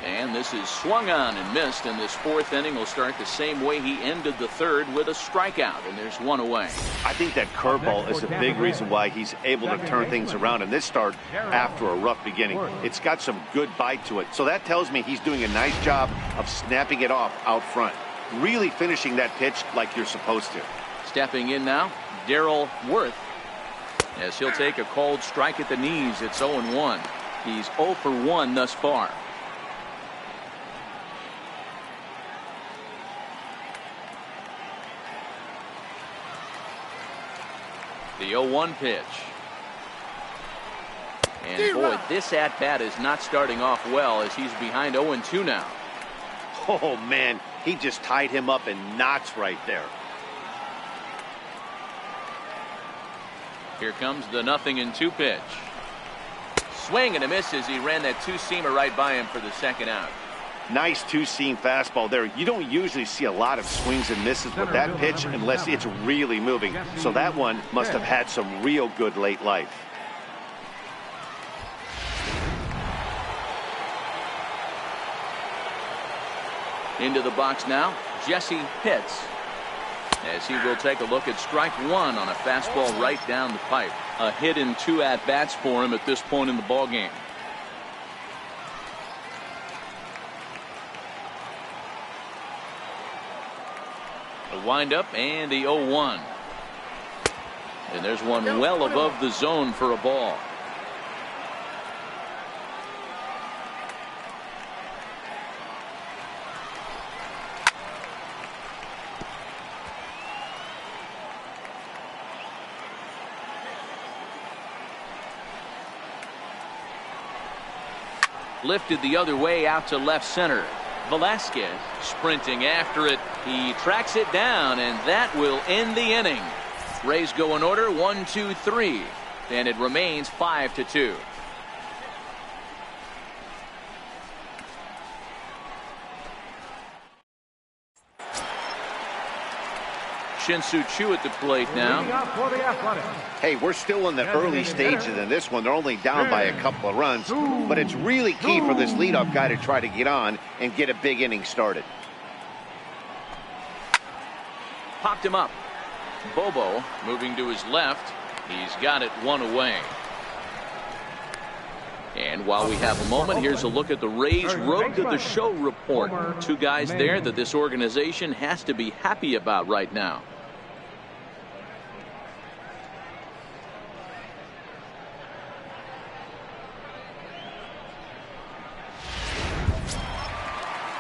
And this is swung on and missed, and this fourth inning will start the same way he ended the third, with a strikeout, and there's one away. I think that curveball is a big reason why he's able to turn things around in this start after a rough beginning. It's got some good bite to it, so that tells me he's doing a nice job of snapping it off out front, really finishing that pitch like you're supposed to. Stepping in now, Darrell Worth, as he'll take a cold strike at the knees. It's 0-1. He's 0 for 1 thus far. The 0-1 pitch. And boy, this at-bat is not starting off well, as he's behind 0-2 now. Oh, man, he just tied him up in knots right there. Here comes the 0-2 pitch. Swing and a miss as he ran that two-seamer right by him for the second out. Nice two-seam fastball there. You don't usually see a lot of swings and misses with that pitch unless it's really moving. So that one must have had some real good late life. Into the box now, Jesse Pitts, as he will take a look at strike one on a fastball right down the pipe. A hit in 2 at-bats for him at this point in the ballgame. The windup and the 0-1. And there's one well above the zone for a ball. Lifted the other way out to left center. Velasquez sprinting after it. He tracks it down, and that will end the inning. Rays go in order 1, 2, 3, and it remains 5-2. Shin-Soo Choo at the plate now. Hey, we're still in the early stages in this one. They're only down by a couple of runs, but it's really key for this leadoff guy to try to get on and get a big inning started. Popped him up. Bobo moving to his left. He's got it one away. And while we have a moment, here's a look at the Rays Road to the Show report. 2 guys there that this organization has to be happy about right now.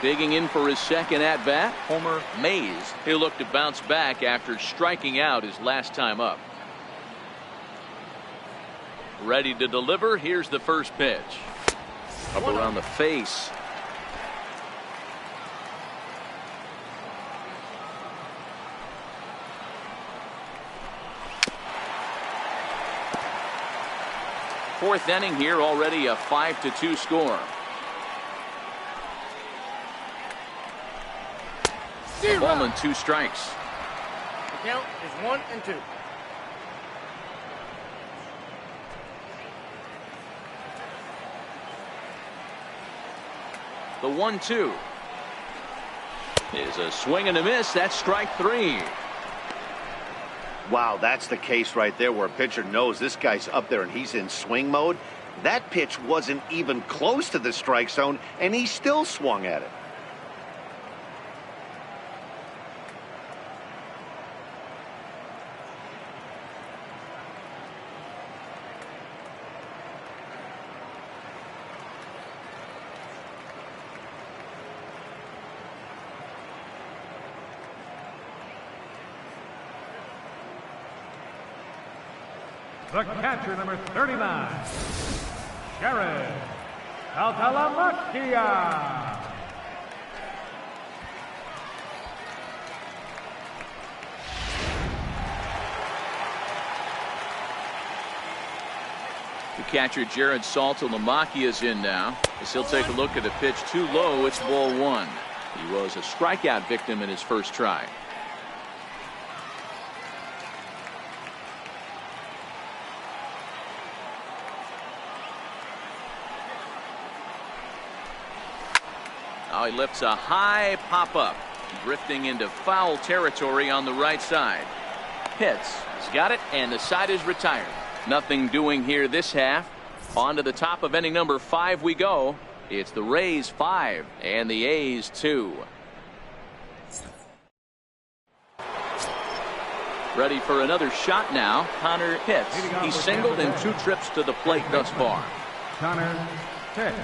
Digging in for his second at-bat, Homer Mays. He'll look to bounce back after striking out his last time up. Ready to deliver. Here's the first pitch. Up around the face. Fourth inning here, already a 5-2 score. A ball and 2 strikes. The count is 1-2. The 1-2 is a swing and a miss. That's strike 3. Wow, that's the case right there where a pitcher knows this guy's up there and he's in swing mode. That pitch wasn't even close to the strike zone, and he still swung at it. The catcher, number 39, Jared Altalamacchia. The catcher, Jared Saltalamacchia, is in now, as he'll take a look at a pitch too low. It's ball 1. He was a strikeout victim in his first try. Oh, he lifts a high pop-up, drifting into foul territory on the right side. Pitts has got it, and the side is retired. Nothing doing here this half. On to the top of inning number 5 we go. It's the Rays 5 and the A's 2. Ready for another shot now. Connor Pitts. He's singled in 2 trips to the plate thus far. Connor Pitts.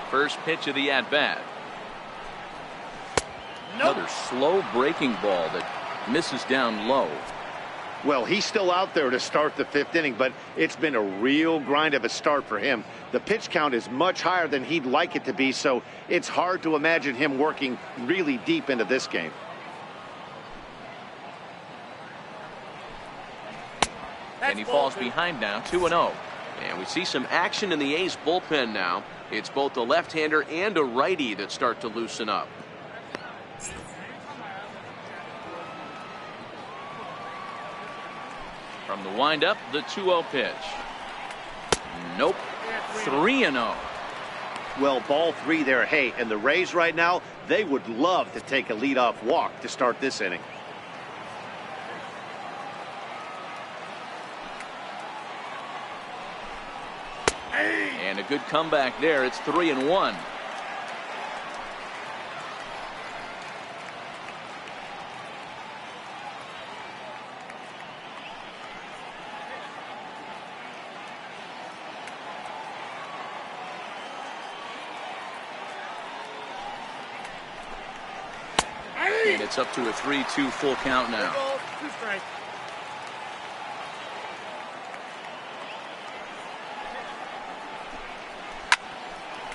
First pitch of the at-bat. Another slow breaking ball that misses down low. Well, he's still out there to start the 5th inning, but it's been a real grind of a start for him. The pitch count is much higher than he'd like it to be, so it's hard to imagine him working really deep into this game. And he falls behind now, 2-0. And we see some action in the A's bullpen now. It's both a left-hander and a righty that start to loosen up. From the windup, the 2-0 pitch. Nope. 3-0. Well, ball 3 there. Hey, and the Rays right now, they would love to take a leadoff walk to start this inning. And a good comeback there. It's 3-1. And it's up to a 3-2 full count now. 2 strikes.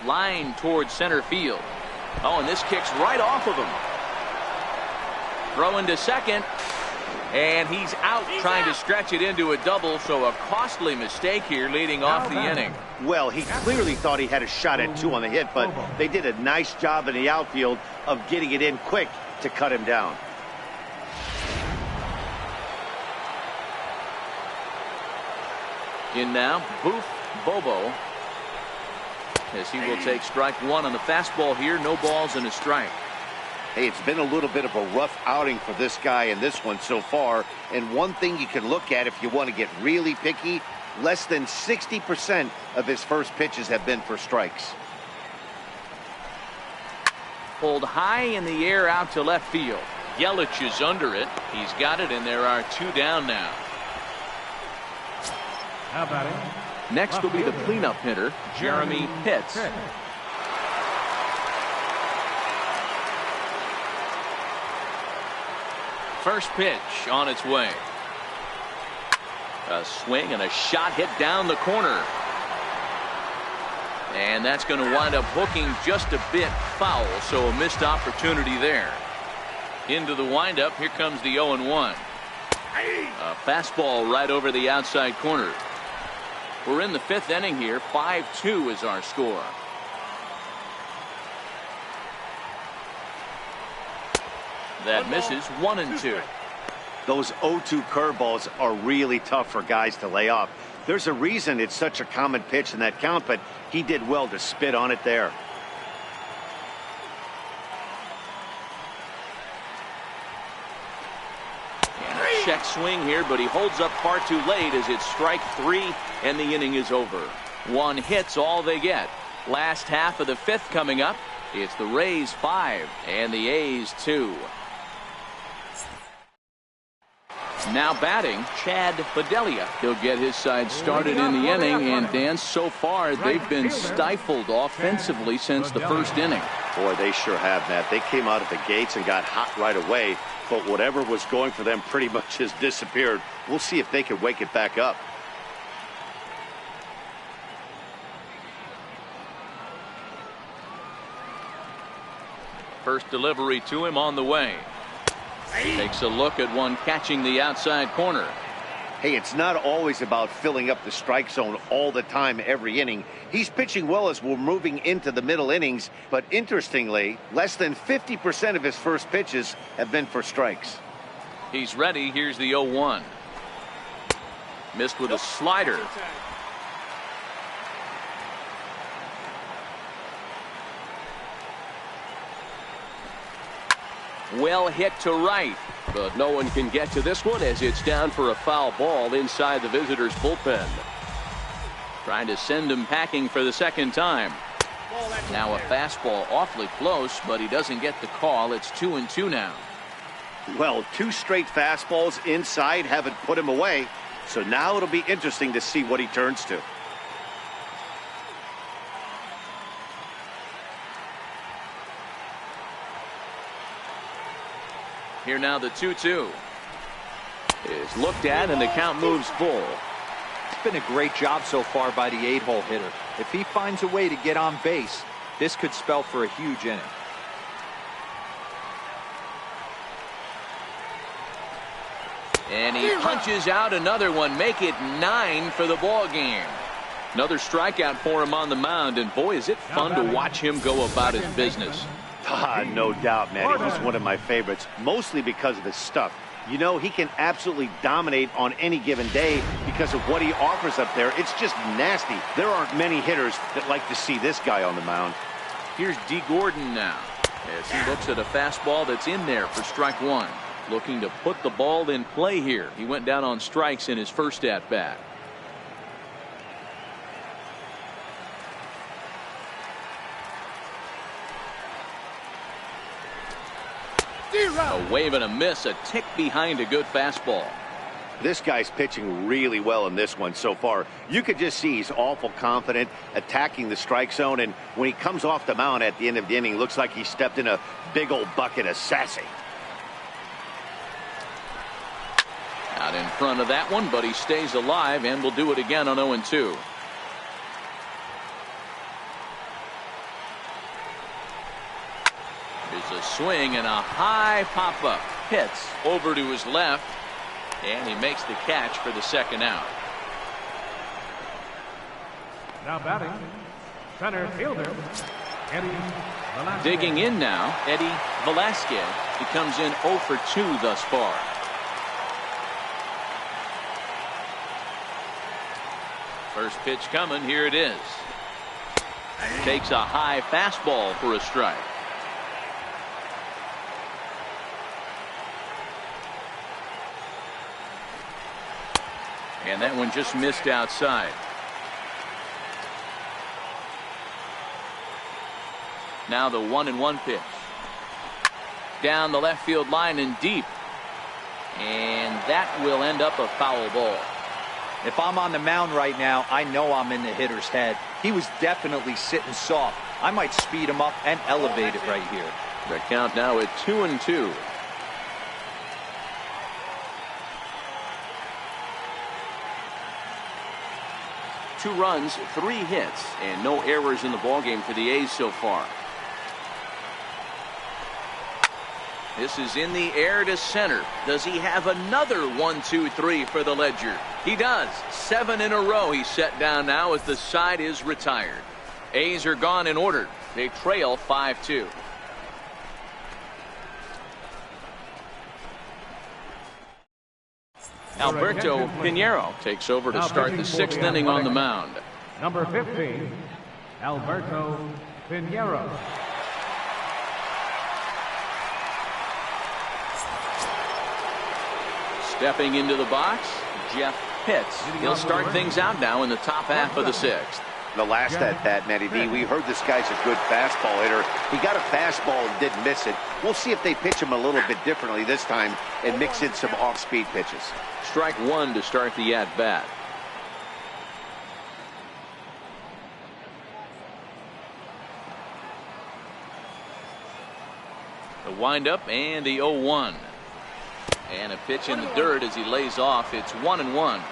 Line towards center field. Oh, and this kicks right off of him. Throwing to second. And he's out, trying to stretch it into a double, so a costly mistake here leading off the inning. Well, he clearly thought he had a shot at 2 on the hit, but they did a nice job in the outfield of getting it in quick to cut him down. In now, Booth Bobo, as he will take strike 1 on the fastball here. No balls and a strike. Hey, it's been a little bit of a rough outing for this guy in this one so far. And one thing you can look at if you want to get really picky, less than 60% of his first pitches have been for strikes. Pulled high in the air out to left field. Yelich is under it. He's got it, and there are 2 down now. How about it? Next will be the cleanup hitter, Jeremy Pitts. First pitch on its way. A swing and a shot hit down the corner. And that's going to wind up hooking just a bit foul, so a missed opportunity there. Into the windup, here comes the 0-1. A fastball right over the outside corner. We're in the 5th inning here. 5-2 is our score. That misses. 1-2. Those 0-2 curveballs are really tough for guys to lay off. There's a reason it's such a common pitch in that count, but he did well to spit on it there. And a check swing here, but he holds up far too late as it's strike 3 and the inning is over. 1 hit's all they get. Last half of the 5th coming up. It's the Rays 5 and the A's 2. Now batting, Chad Fidelia. He'll get his side started in the inning, and Dan, so far they've been stifled offensively since the 1st inning. Boy, they sure have, Matt. They came out of the gates and got hot right away, but whatever was going for them pretty much has disappeared. We'll see if they can wake it back up. First delivery to him on the way. Takes a look at one catching the outside corner. Hey, it's not always about filling up the strike zone all the time every inning. He's pitching well as we're moving into the middle innings, but interestingly, less than 50% of his first pitches have been for strikes. He's ready. Here's the 0-1. Missed with a slider. Well hit to right. But no one can get to this one as it's down for a foul ball inside the visitors' bullpen. Trying to send him packing for the second time. Now a fastball awfully close, but he doesn't get the call. It's 2-2 now. Well, 2 straight fastballs inside haven't put him away. So now it'll be interesting to see what he turns to. Here now the 2-2 is looked at and the count moves full. It's been a great job so far by the 8-hole hitter. If he finds a way to get on base, this could spell for a huge inning. And he punches out another one. Make it 9 for the ball game. Another strikeout for him on the mound, and boy, is it fun to watch him go about his business. No doubt, Manny. He's one of my favorites, mostly because of his stuff. You know, he can absolutely dominate on any given day because of what he offers up there. It's just nasty. There aren't many hitters that like to see this guy on the mound. Here's D. Gordon now as he looks at a fastball that's in there for strike 1. Looking to put the ball in play here. He went down on strikes in his first at bat. A wave and a miss, a tick behind a good fastball. This guy's pitching really well in this one so far. You could just see he's awful confident attacking the strike zone, and when he comes off the mound at the end of the inning, looks like he stepped in a big old bucket of sassy. Out in front of that one, but he stays alive and will do it again on 0-2. There's a swing and a high pop-up. Hits over to his left, and he makes the catch for the second out. Now batting, center fielder, Eddie Velasquez. Digging in now, Eddie Velasquez. He comes in 0 for 2 thus far. First pitch coming. Here it is. Takes a high fastball for a strike. And that one just missed outside. Now the 1-1 pitch. Down the left field line and deep. And that will end up a foul ball. If I'm on the mound right now, I know I'm in the hitter's head. He was definitely sitting soft. I might speed him up and elevate it right here. The count now at 2-2. Two runs, 3 hits, and no errors in the ballgame for the A's so far. This is in the air to center. Does he have another 1-2-3 for the Ledger? He does. 7 in a row he's set down now as the side is retired. A's are gone in order. They trail 5-2. Alberto Pinheiro takes over to start the 6th inning on the mound. Number 15, Alberto Pinheiro. Stepping into the box, Jeff Pitts. He'll start things out now in the top half of the 6th. The last at bat, Matty D, we heard this guy's a good fastball hitter. He got a fastball and didn't miss it. We'll see if they pitch him a little bit differently this time and mix in some off-speed pitches. Strike 1 to start the at-bat. The windup and the 0-1. And a pitch in the dirt as he lays off. It's 1-1.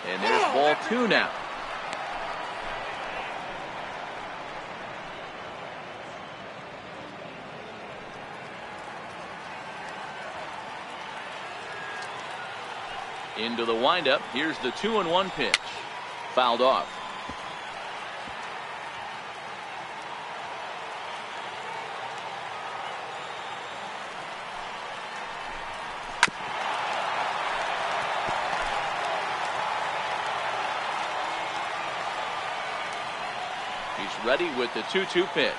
And there's ball 2 now. Into the windup. Here's the 2-1 pitch. Fouled off. He's ready with the 2-2 pitch.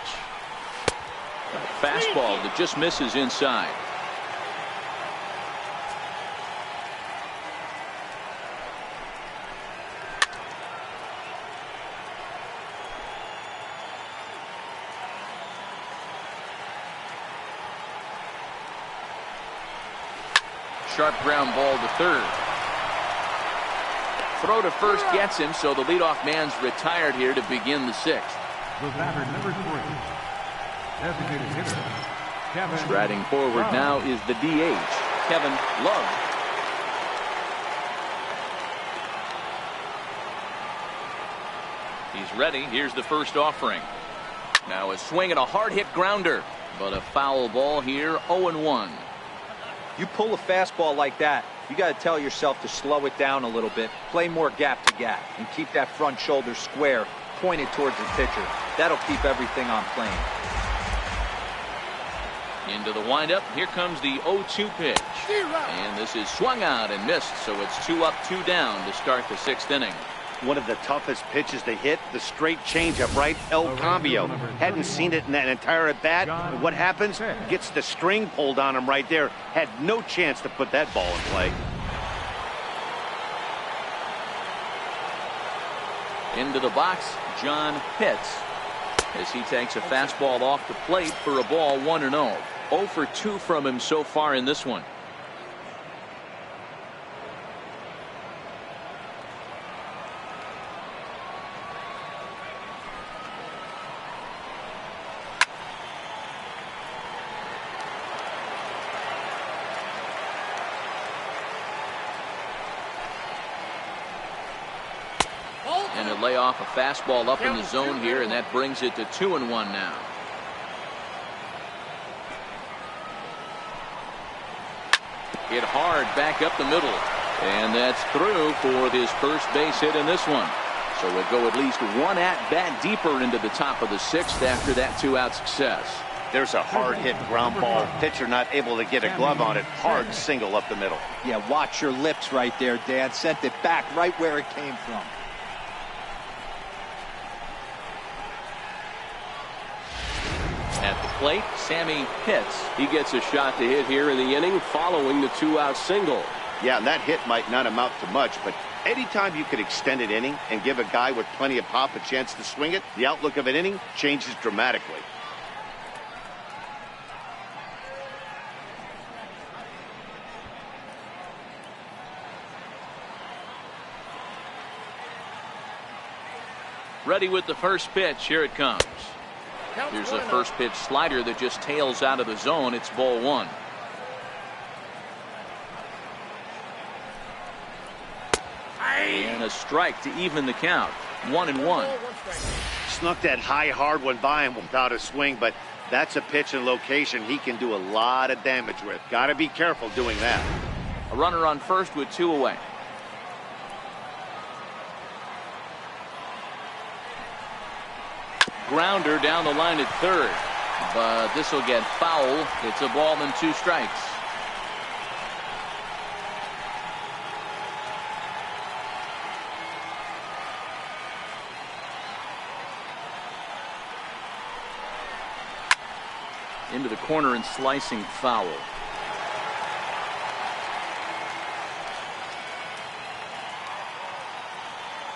A fastball that just misses inside. Sharp ground ball to third. Throw to first gets him, so the leadoff man's retired here to begin the sixth. The batter, number 3. Designated hitter, Kevin. Striding forward now is the DH, Kevin Love. He's ready. Here's the first offering. Now a swing and a hard hit grounder, but a foul ball here. 0-1. You pull a fastball like that, you got to tell yourself to slow it down a little bit, play more gap to gap, and keep that front shoulder square, pointed towards the pitcher. That'll keep everything on plane. Into the windup. Here comes the 0-2 pitch. And this is swung out and missed, so it's 2 up, 2 down to start the sixth inning. One of the toughest pitches to hit, the straight changeup, right? El Cambio. Hadn't seen it in that entire at bat. And what happens? Gets the string pulled on him right there. Had no chance to put that ball in play. Into the box, John Pitts, as he takes a fastball off the plate for a ball. 1-0. 0 for 2 from him so far in this one. And a lay off a fastball up in the zone here, and that brings it to 2-1 now. Hit hard back up the middle, and that's through for his first base hit in this one. So we'll go at least one at bat deeper into the top of the sixth after that 2-out success. There's a hard hit ground ball. Pitcher not able to get a glove on it. Hard single up the middle. Yeah, watch your lips right there, Dad. Sent it back right where it came from. At the plate, Sammy Pitts. He gets a shot to hit here in the inning following the 2-out single. Yeah, and that hit might not amount to much, but anytime you could extend an inning and give a guy with plenty of pop a chance to swing it, the outlook of an inning changes dramatically. Ready with the first pitch. Here it comes. Here's a first pitch slider that just tails out of the zone. It's ball 1. And a strike to even the count. 1-1. Snuck that high hard one by him without a swing, but that's a pitch and location he can do a lot of damage with. Got to be careful doing that. A runner on first with 2 away. Grounder down the line at third, but this will get foul. It's a ball and 2 strikes. Into the corner and slicing foul.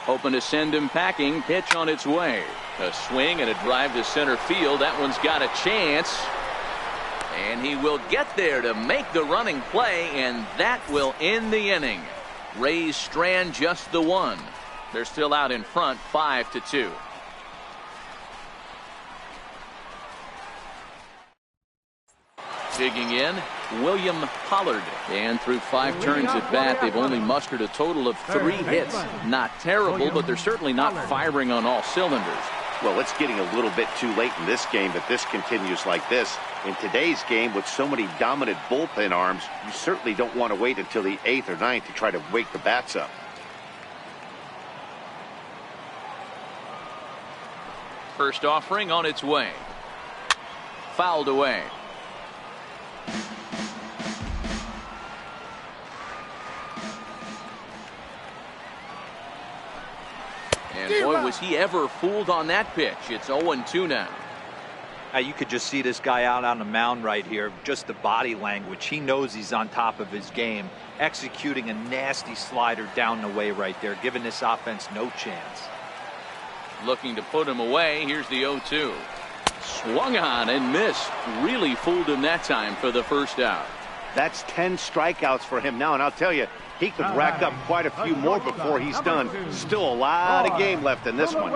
Hoping to send him packing. Pitch on its way. A swing and a drive to center field. That one's got a chance. And he will get there to make the running play, and that will end the inning. Rays strand just the one. They're still out in front, 5-2. Digging in, William Pollard. And through 5 turns at bat, they've only mustered a total of 3 hits. Not terrible, but they're certainly not firing on all cylinders. Well, it's getting a little bit too late in this game, but this continues like this. In today's game, with so many dominant bullpen arms, you certainly don't want to wait until the 8th or 9th to try to wake the bats up. First offering on its way. Fouled away. And boy, Boy, was he ever fooled on that pitch. It's 0-2 now. You could just see this guy out on the mound right here. Just the body language. He knows he's on top of his game. Executing a nasty slider down the way right there, giving this offense no chance. Looking to put him away. Here's the 0-2. Swung on and missed. Really fooled him that time for the first out. That's 10 strikeouts for him now, and I'll tell you, he could rack up quite a few more before he's done. Still a lot of game left in this one.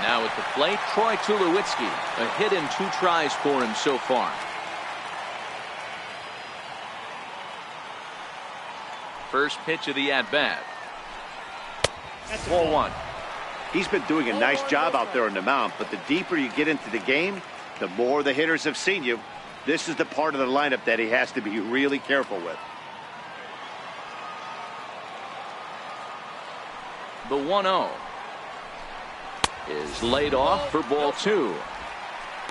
Now at the plate, Troy Tulowitzki. A hit in 2 tries for him so far. First pitch of the at-bat. 4-1. He's been doing a nice job out there on the mound, but the deeper you get into the game, the more the hitters have seen you. This is the part of the lineup that he has to be really careful with. The 1-0 is laid off for ball 2.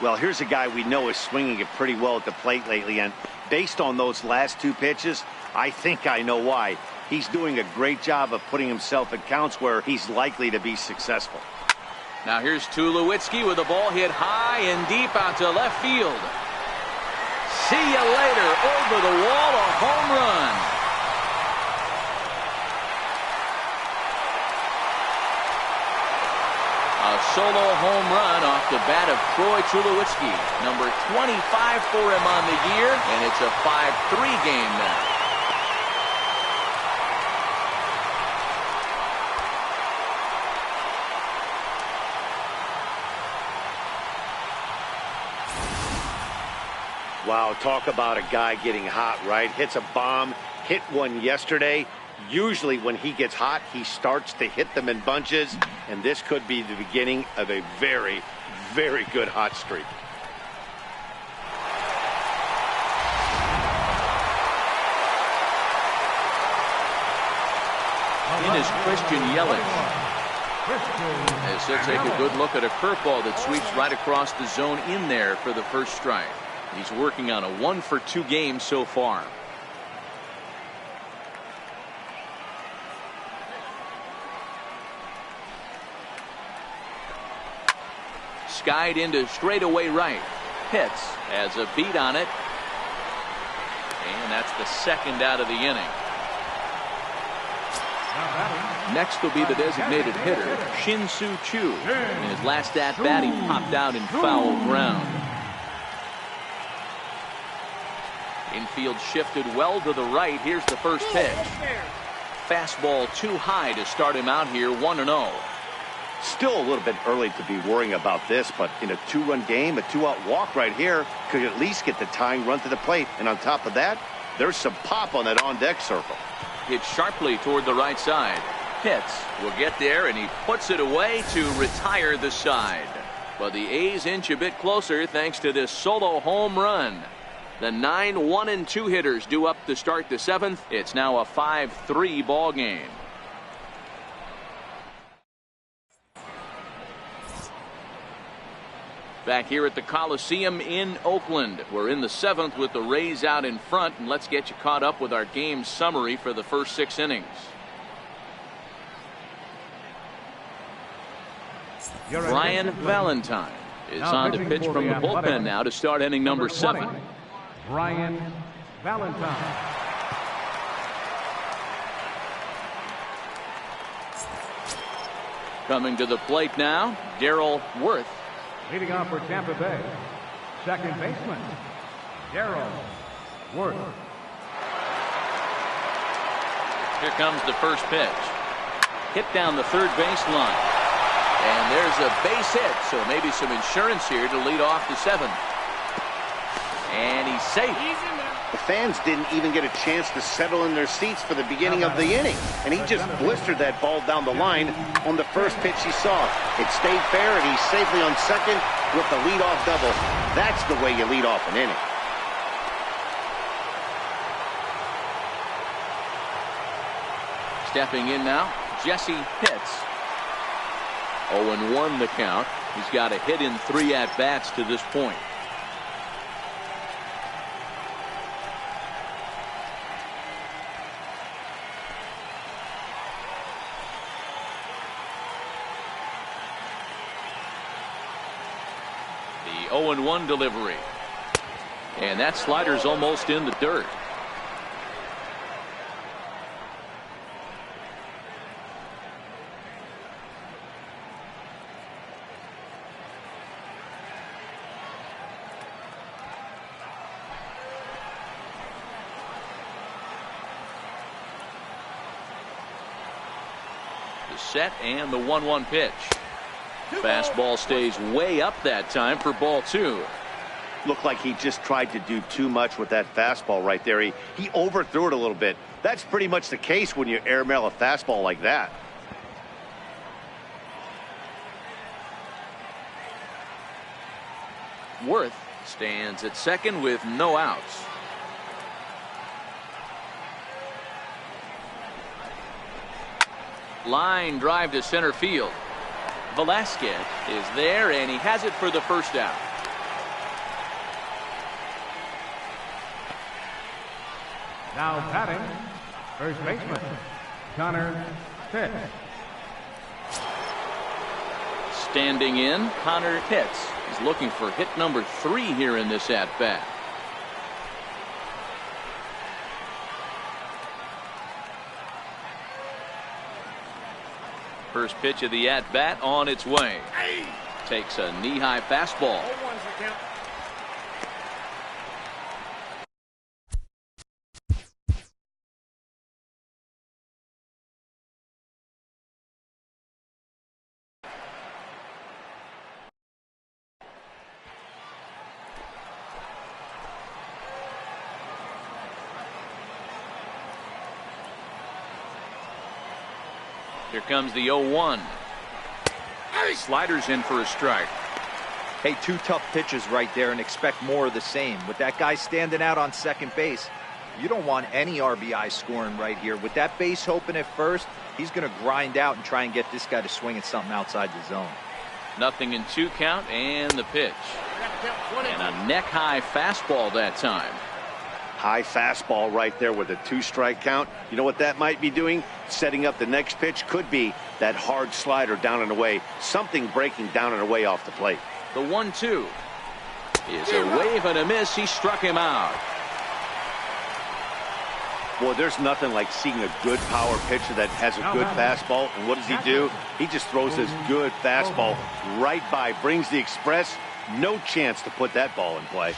Well, here's a guy we know is swinging it pretty well at the plate lately, and based on those last 2 pitches, I think I know why. He's doing a great job of putting himself in counts where he's likely to be successful. Now here's Tulowitzki with a ball hit high and deep out to left field. See you later. Over the wall, a home run. A solo home run off the bat of Troy Tulowitzki. Number 25 for him on the year, and it's a 5-3 game now. Wow, talk about a guy getting hot, right? Hits a bomb, hit one yesterday. Usually when he gets hot, he starts to hit them in bunches, and this could be the beginning of a very, very good hot streak. In is Christian Yelich. As he'll take a good look at a curveball that sweeps right across the zone in there for the first strike. He's working on a 1-for-2 game so far. Skied into straightaway right. Hits, has a beat on it. And that's the second out of the inning. Next will be the designated hitter, Shin-Soo Choo. In his last at-bat, he popped out in foul ground. Infield shifted well to the right. Here's the first pitch. Fastball too high to start him out here, 1-0. Still a little bit early to be worrying about this, but in a 2-run game, a 2-out walk right here could at least get the tying run to the plate. And on top of that, there's some pop on that on-deck circle. Hit sharply toward the right side. Hits will get there, and he puts it away to retire the side. But the A's inch a bit closer thanks to this solo home run. The 9-1-2 hitters due up to start the 7th. It's now a 5-3 ball game. Back here at the Coliseum in Oakland. We're in the 7th with the Rays out in front, and let's get you caught up with our game summary for the first 6 innings. Brian Valentine is on to pitch from the bullpen now to start inning number 7. Brian Valentine. Coming to the plate now, Darrell Worth. Leading off for Tampa Bay, second baseman, Darrell Worth. Here comes the first pitch. Hit down the third baseline. And there's a base hit, so maybe some insurance here to lead off the 7th. And he's safe. The fans didn't even get a chance to settle in their seats for the beginning of the inning, and he just blistered that ball down the line on the first pitch he saw. It stayed fair, and he's safely on second with the leadoff double. That's the way you lead off an inning. Stepping in now, Jesse Pitts. 0-1 the count. He's got a hit in 3 at-bats to this point. The 0-1 delivery. And that slider's almost in the dirt. The set and the 1-1 pitch. Fastball stays way up that time for ball 2. Looked like he just tried to do too much with that fastball right there. He overthrew it a little bit. That's pretty much the case when you airmail a fastball like that. Worth stands at second with no outs. Line drive to center field. Velasquez is there, and he has it for the first out. Now batting, first baseman, Connor Pitts. Standing in, Connor Pitts is looking for hit number 3 here in this at-bat. First pitch of the at-bat on its way. Takes a knee-high fastball. Here comes the 0-1. Sliders in for a strike. Hey, 2 tough pitches right there, and expect more of the same. With that guy standing out on second base, you don't want any RBI scoring right here. With that base open at first, he's going to grind out and try and get this guy to swing at something outside the zone. Nothing in 2 count, and the pitch. And a neck-high fastball that time. High fastball right there with a 2-strike count. You know what that might be doing? Setting up the next pitch. Could be that hard slider down and away. Something breaking down and away off the plate. The 1-2 is a wave and a miss. He struck him out. Boy, there's nothing like seeing a good power pitcher that has a good fastball. And what does he do? He just throws this good fastball right by. Brings the express. No chance to put that ball in play.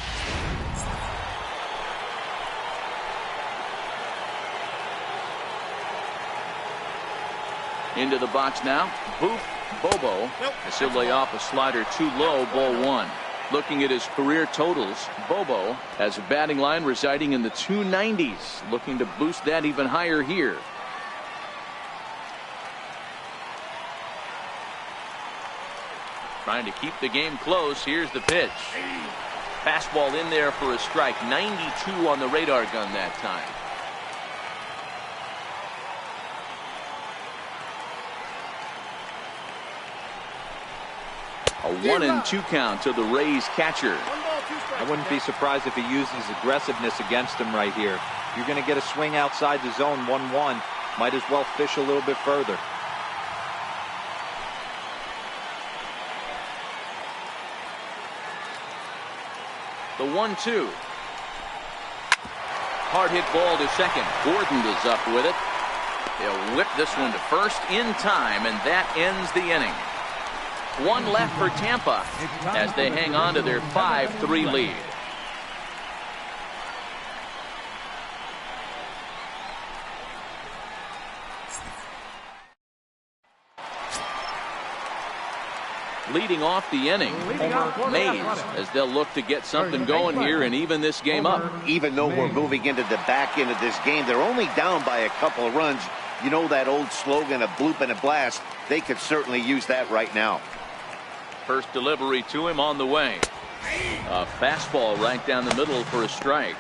Into the box now. Boof Bobo. As he'll lay off a slider too low, ball 1. Looking at his career totals, Bobo has a batting line residing in the 290s. Looking to boost that even higher here. Trying to keep the game close. Here's the pitch. Fastball in there for a strike. 92 on the radar gun that time. A 1-2 count to the Rays catcher. I wouldn't be surprised if he uses aggressiveness against him right here. You're going to get a swing outside the zone 1-1. Might as well fish a little bit further. The 1-2. Hard hit ball to second. Gordon is up with it. He'll whip this one to first in time, and that ends the inning. 1 left for Tampa as they hang on to their 5-3 lead. Leading off the inning, Homer Mays, as they'll look to get something going here and even this game up. Even though we're moving into the back end of this game, they're only down by a couple of runs. You know that old slogan, a bloop and a blast. They could certainly use that right now. First delivery to him on the way. A fastball right down the middle for a strike.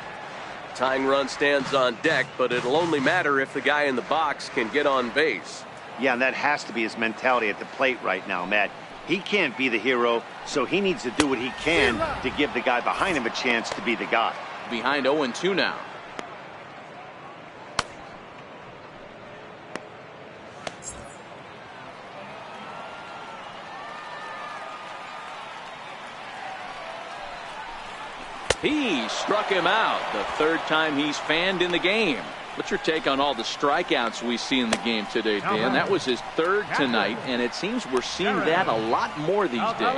Tying run stands on deck, but it'll only matter if the guy in the box can get on base. Yeah, and that has to be his mentality at the plate right now, Matt. He can't be the hero, so he needs to do what he can to give the guy behind him a chance to be the guy. Behind 0-2 now. He struck him out the third time he's fanned in the game. What's your take on all the strikeouts we see in the game today, Dan? That was his third tonight, and it seems we're seeing that a lot more these days.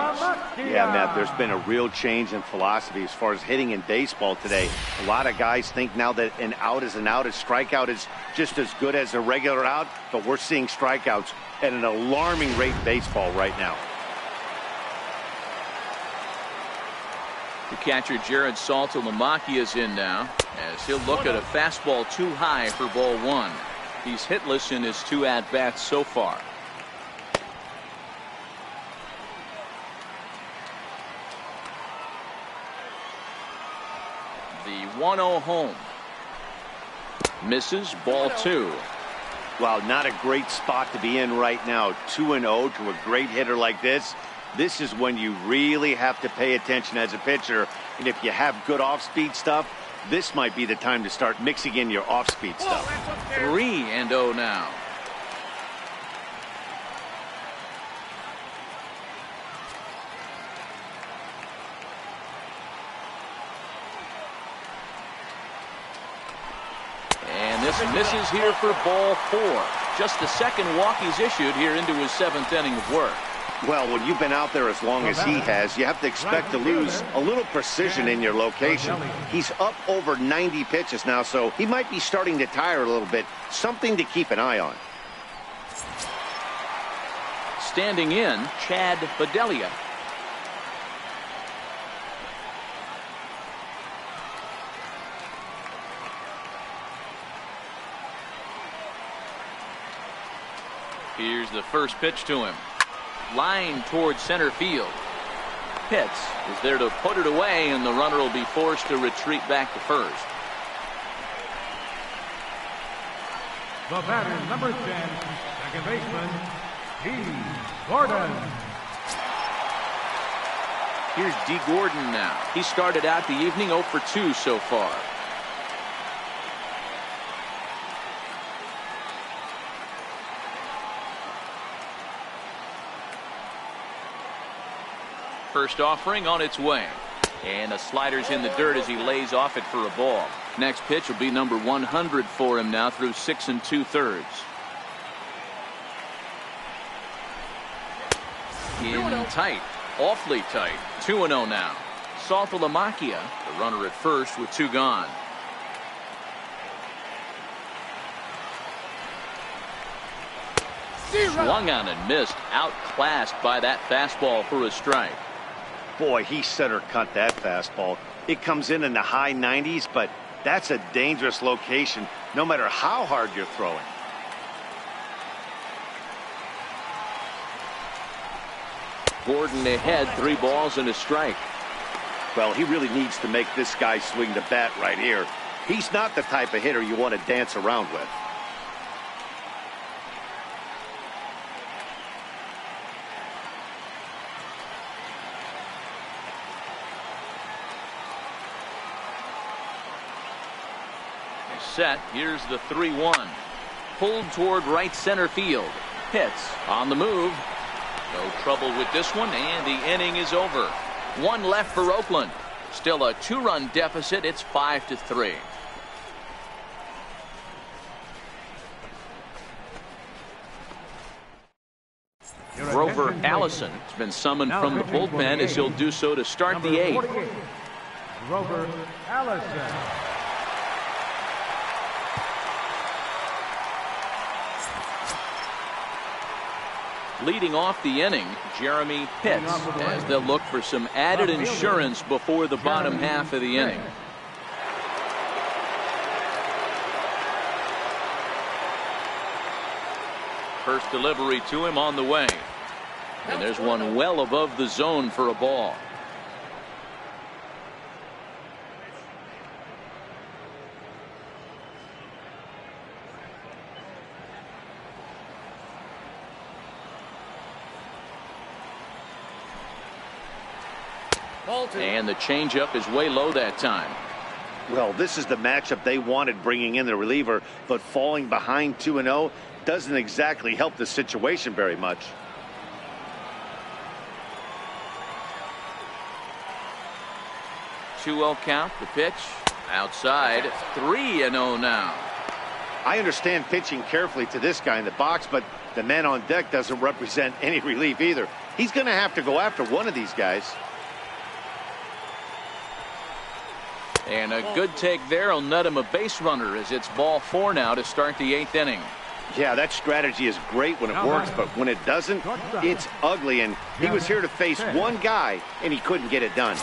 Yeah, Matt, there's been a real change in philosophy as far as hitting in baseball today. A lot of guys think now that an out is an out, a strikeout is just as good as a regular out, but we're seeing strikeouts at an alarming rate in baseball right now. The catcher Jared Saltalamacchia is in now, as he'll look at a fastball too high for ball one. He's hitless in his 2 at-bats so far. The 1-0 home. Misses, ball 2. Wow, not a great spot to be in right now. 2-0 to a great hitter like this. This is when you really have to pay attention as a pitcher. And if you have good off-speed stuff, this might be the time to start mixing in your off-speed stuff. 3-0 now. And this misses here for ball 4. Just the second walk he's issued here into his 7th inning of work. Well, when you've been out there as long as he has, you have to expect to lose a little precision in your location. He's up over 90 pitches now, so he might be starting to tire a little bit. Something to keep an eye on. Standing in, Chad Bedelia. Here's the first pitch to him. Line towards center field. Pitts is there to put it away, and the runner will be forced to retreat back to first. The batter, number 10, second baseman, D. Gordon. Here's D. Gordon now. He started out the evening 0 for 2 so far. First offering on its way. And the slider's in the dirt as he lays off it for a ball. Next pitch will be number 100 for him now through 6 2/3. In tight. Awfully tight. 2-0 now. Saltalamacchia, the runner at first with 2 gone. Swung on and missed. Outclassed by that fastball for a strike. Boy, he center cut that fastball. It comes in the high 90s, but that's a dangerous location no matter how hard you're throwing. Gordon ahead, 3 balls and a strike. Well, he really needs to make this guy swing the bat right here. He's not the type of hitter you want to dance around with. Set. Here's the 3-1. Pulled toward right center field. Pitts on the move. No trouble with this one, and the inning is over. 1 left for Oakland. Still a 2-run deficit. It's 5-3. Grover Allison has been summoned from the bullpen as he'll do so to start the 8th. Grover Allison. Leading off the inning, Jeremy Pitts, as they'll look for some added insurance before the bottom half of the inning. First delivery to him on the way. And there's one well above the zone for a ball. And the changeup is way low that time. Well, this is the matchup they wanted, bringing in the reliever, but falling behind 2-0 doesn't exactly help the situation very much. 2-0 count. The pitch outside. 3-0 now. I understand pitching carefully to this guy in the box, but the man on deck doesn't represent any relief either. He's going to have to go after one of these guys. And a good take there will net him a base runner as it's ball 4 now to start the 8th inning. Yeah, that strategy is great when it works, but when it doesn't, it's ugly. And he was here to face one guy, and he couldn't get it done.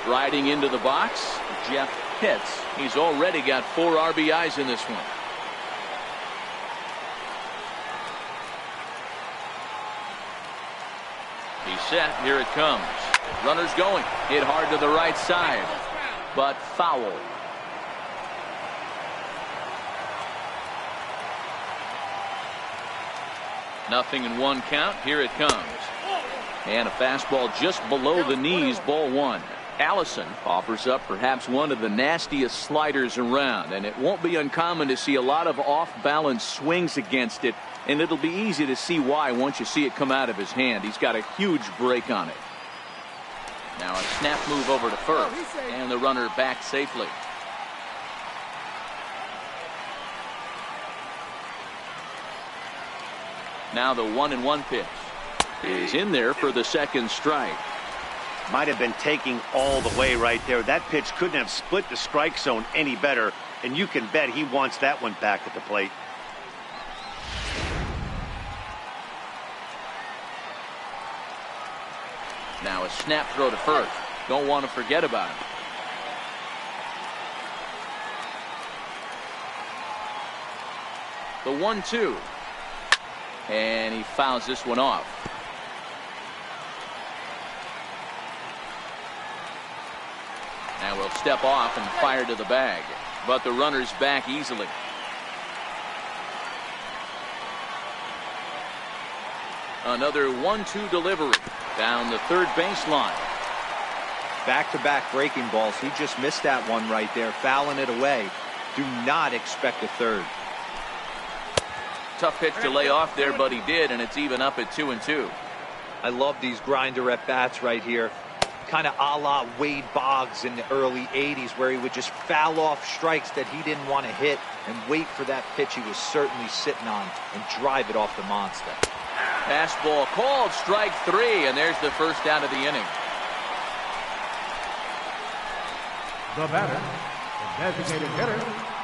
Striding into the box, Jeff Pitts. He's already got 4 RBIs in this one. He's set. Here it comes. Runner's going. Hit hard to the right side, but foul. Nothing in 1 count. Here it comes. And a fastball just below the knees, ball 1. Allison offers up perhaps one of the nastiest sliders around, and it won't be uncommon to see a lot of off-balance swings against it, and it'll be easy to see why once you see it come out of his hand. He's got a huge break on it. Now a snap move over to first, and the runner back safely. Now the 1-1 pitch is in there for the 2nd strike. Might have been taking all the way right there. That pitch couldn't have split the strike zone any better, and you can bet he wants that one back at the plate. Now a snap throw to first. Don't want to forget about it. The 1-2. And he fouls this one off. Now we'll step off and fire to the bag, but the runner's back easily. Another 1-2 delivery down the 3rd baseline. Back-to-back breaking balls. He just missed that one right there, fouling it away. Do not expect a 3rd. Tough pitch to lay off there, but he did, and it's even up at 2-2. I love these grinder at bats right here. Kind of a la Wade Boggs in the early 80s, where he would just foul off strikes that he didn't want to hit and wait for that pitch he was certainly sitting on and drive it off the monster. Fastball called, strike 3, and there's the first out of the inning. The batter, the designated hitter.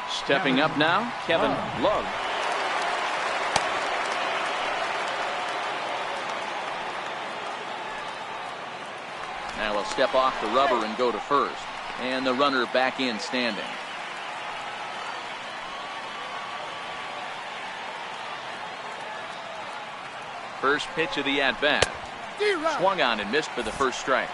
Stepping up now, Kevin Love. Now he'll step off the rubber and go to first. And the runner back in standing. First pitch of the at-bat. Swung on and missed for the first strike.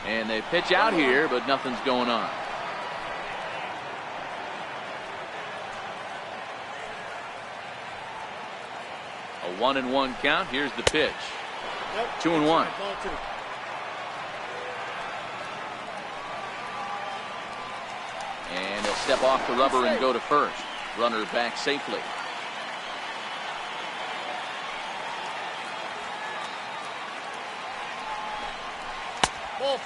And they pitch out here, but nothing's going on. A 1-1 count. Here's the pitch. 2-1. And he'll step off the rubber and go to first. Runner back safely.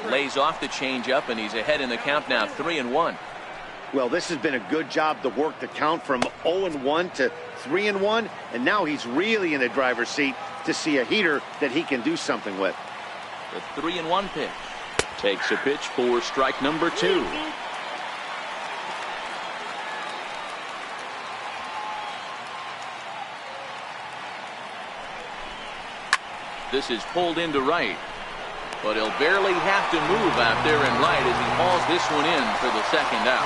Lays off the changeup, and he's ahead in the count now, 3-1. Well, this has been a good job to work the count from 0-1 to 3-1, and now he's really in the driver's seat to see a heater that he can do something with. The 3-1 pitch. Takes a pitch for strike number 2. This is pulled into right. But he'll barely have to move out there in right as he hauls this one in for the 2nd out.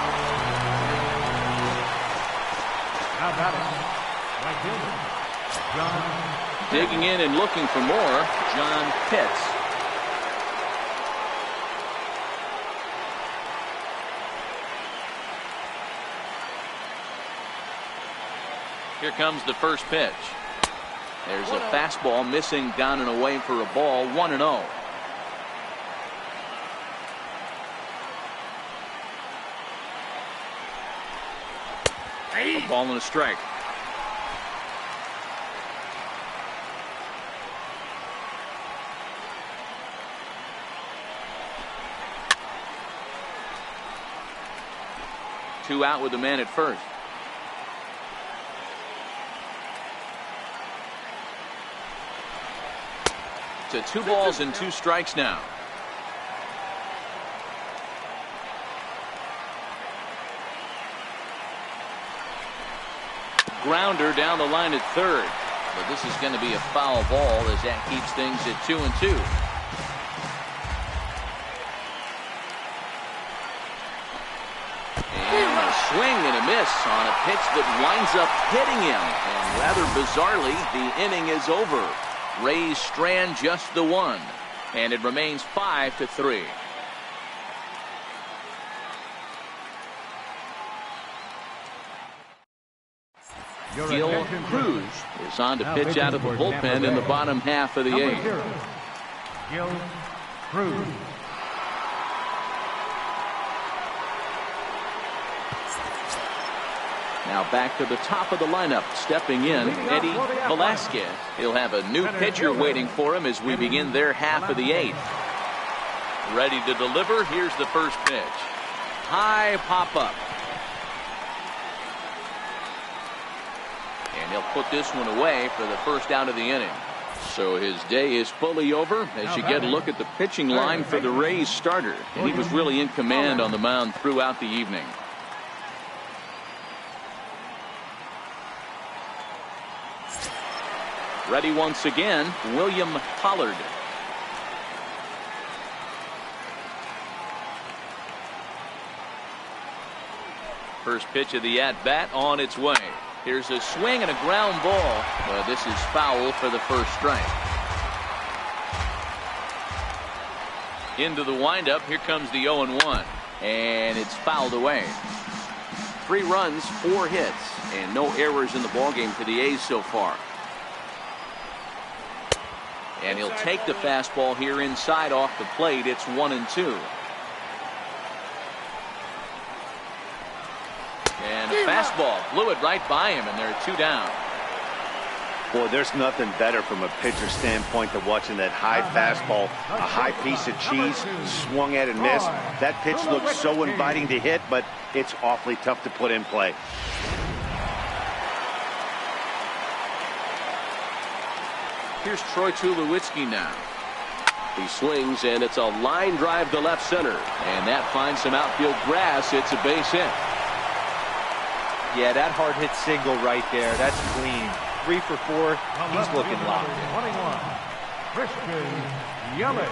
Now batting, right fielder, John. Digging in and looking for more, John Pitts. Here comes the first pitch. There's a fastball missing down and away for a ball, 1-0. A ball and a strike. Two out with the man at first. To 2 balls and 2 strikes now. Grounder down the line at third. But this is going to be a foul ball as that keeps things at 2-2. And a swing and a miss on a pitch that winds up hitting him. And rather bizarrely, the inning is over. Rays strand just the one. And it remains 5-3. Gil Cruz is on to pitch out of the bullpen in the bottom half of the 8th. Gil Cruz. Now back to the top of the lineup, stepping in, Eddie Velasquez. He'll have a new pitcher waiting for him as we begin their half of the 8th. Ready to deliver. Here's the first pitch. High pop up. And he'll put this one away for the first out of the inning. So his day is fully over as you get a look at the pitching line for the Rays starter. And he was really in command on the mound throughout the evening. Ready once again, William Pollard. First pitch of the at-bat on its way. Here's a swing and a ground ball. But this is foul for the first strike. Into the windup. Here comes the 0-1. And it's fouled away. 3 runs, 4 hits, and no errors in the ballgame for the A's so far. And he'll take the fastball here inside off the plate. It's 1-2. And a fastball blew it right by him, and they're 2 down. Boy, there's nothing better from a pitcher standpoint than watching that high fastball, a high piece of cheese, swung at and missed. That pitch looks so inviting to hit, but it's awfully tough to put in play. Here's Troy Tulowitzki now. He swings, and it's a line drive to left center. And that finds some outfield grass. It's a base hit. Yeah, that hard hit single right there. That's clean. 3 for 4. He's looking locked in. 21. Christian Yelich.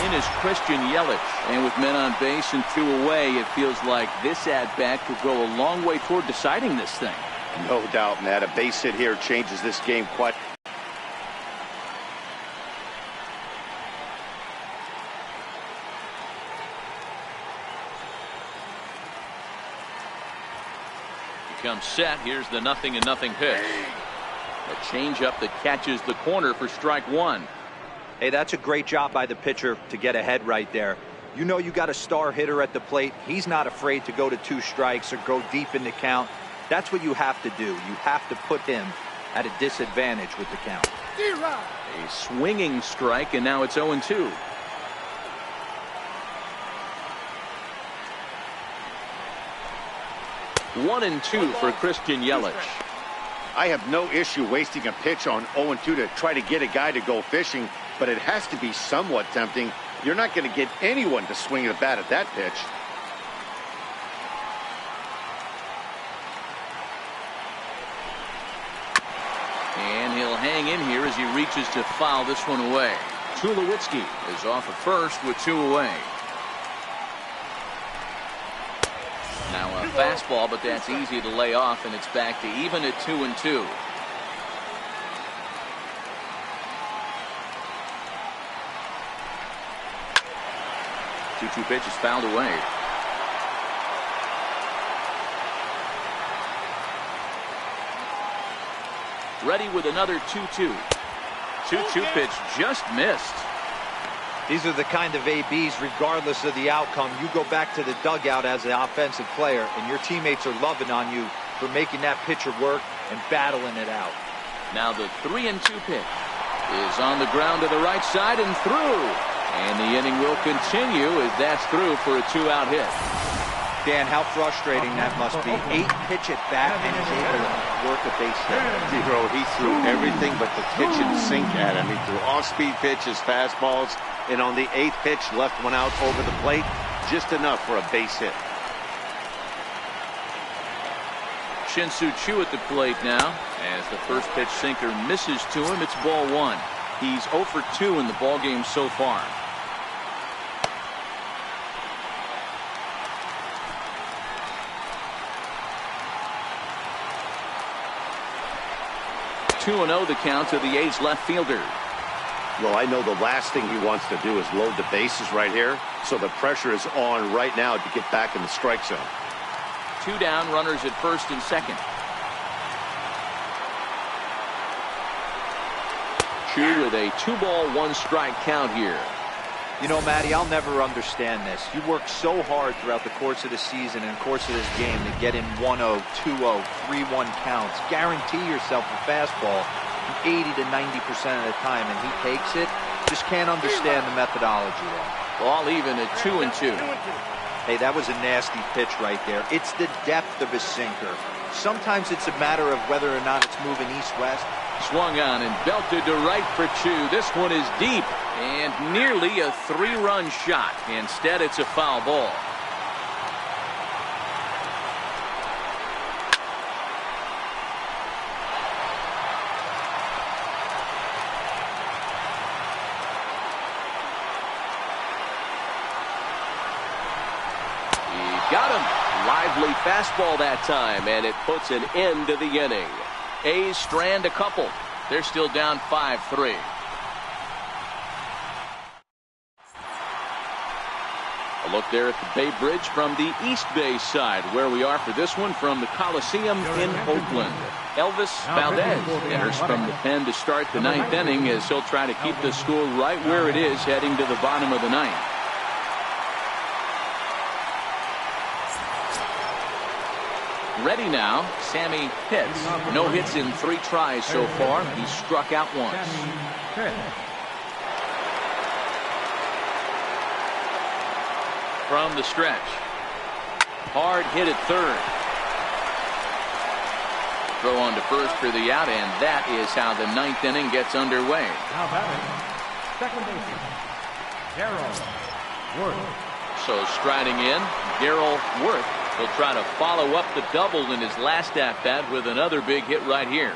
In is Christian Yelich. And with men on base and 2 away, it feels like this at-bat could go a long way toward deciding this thing. No doubt, Matt. A base hit here changes this game quite. Comes set. Here's the 0-0 pitch. A changeup that catches the corner for strike 1. Hey, that's a great job by the pitcher to get ahead right there. You know you got a star hitter at the plate. He's not afraid to go to 2 strikes or go deep in the count. That's what you have to do. You have to put him at a disadvantage with the count. A swinging strike, and now it's 0-2. One and 2 for Christian Yelich. I have no issue wasting a pitch on 0-2 to try to get a guy to go fishing, but it has to be somewhat tempting. You're not going to get anyone to swing the bat at that pitch. And he'll hang in here as he reaches to foul this one away. Tulowitzki is off at first with 2 away. Now a fastball, but that's easy to lay off, and it's back to even at 2-2. Two pitches fouled away. Ready with another 2-2. 2-2 pitch just missed. These are the kind of ABs, regardless of the outcome. You go back to the dugout as an offensive player, and your teammates are loving on you for making that pitcher work and battling it out. Now the 3-2 pitch is on the ground to the right side and through. And the inning will continue as that's through for a 2-out hit. Dan, how frustrating that must be. 8 pitch at bat and he's able to work a base hit. He threw everything but the kitchen sink at him. He threw off-speed pitches, fastballs, and on the 8th pitch left one out over the plate, just enough for a base hit. Shin-Soo Choo at the plate now as the first pitch sinker misses to him. It's ball 1. He's 0 for 2 in the ball game so far. Two 2-0 the count to the A's left fielder. Well, I know the last thing he wants to do is load the bases right here, so the pressure is on right now to get back in the strike zone. 2 down, runners at first and second. Choo with a 2-ball, 1-strike count here. You know, Matty, I'll never understand this. You work so hard throughout the course of the season and course of this game to get in 1-0, 2-0, 3-1 counts. Guarantee yourself a fastball 80 to 90% of the time, and he takes it. Just can't understand the methodology there. Ball even at 2-2. Hey, that was a nasty pitch right there. It's the depth of a sinker. Sometimes it's a matter of whether or not it's moving east-west. Swung on and belted to right for Choo. This one is deep and nearly a 3-run shot. Instead, it's a foul ball. He got him. Lively fastball that time, and it puts an end to the inning. A's strand a couple. They're still down 5-3. A look there at the Bay Bridge from the East Bay side, where we are for this one from the Coliseum in Oakland. Elvis Valdez enters from the pen to start the 9th inning as he'll try to keep the score right where it is heading to the bottom of the 9th. Ready now, Sammy Pitts. No hits in 3 tries so far. He struck out once. From the stretch. Hard hit at third. Throw on to first for the out, and that is how the 9th inning gets underway. Now batting, second baseman, Darrell Worth. So striding in, Darrell Worth. He'll try to follow up the double in his last at-bat with another big hit right here.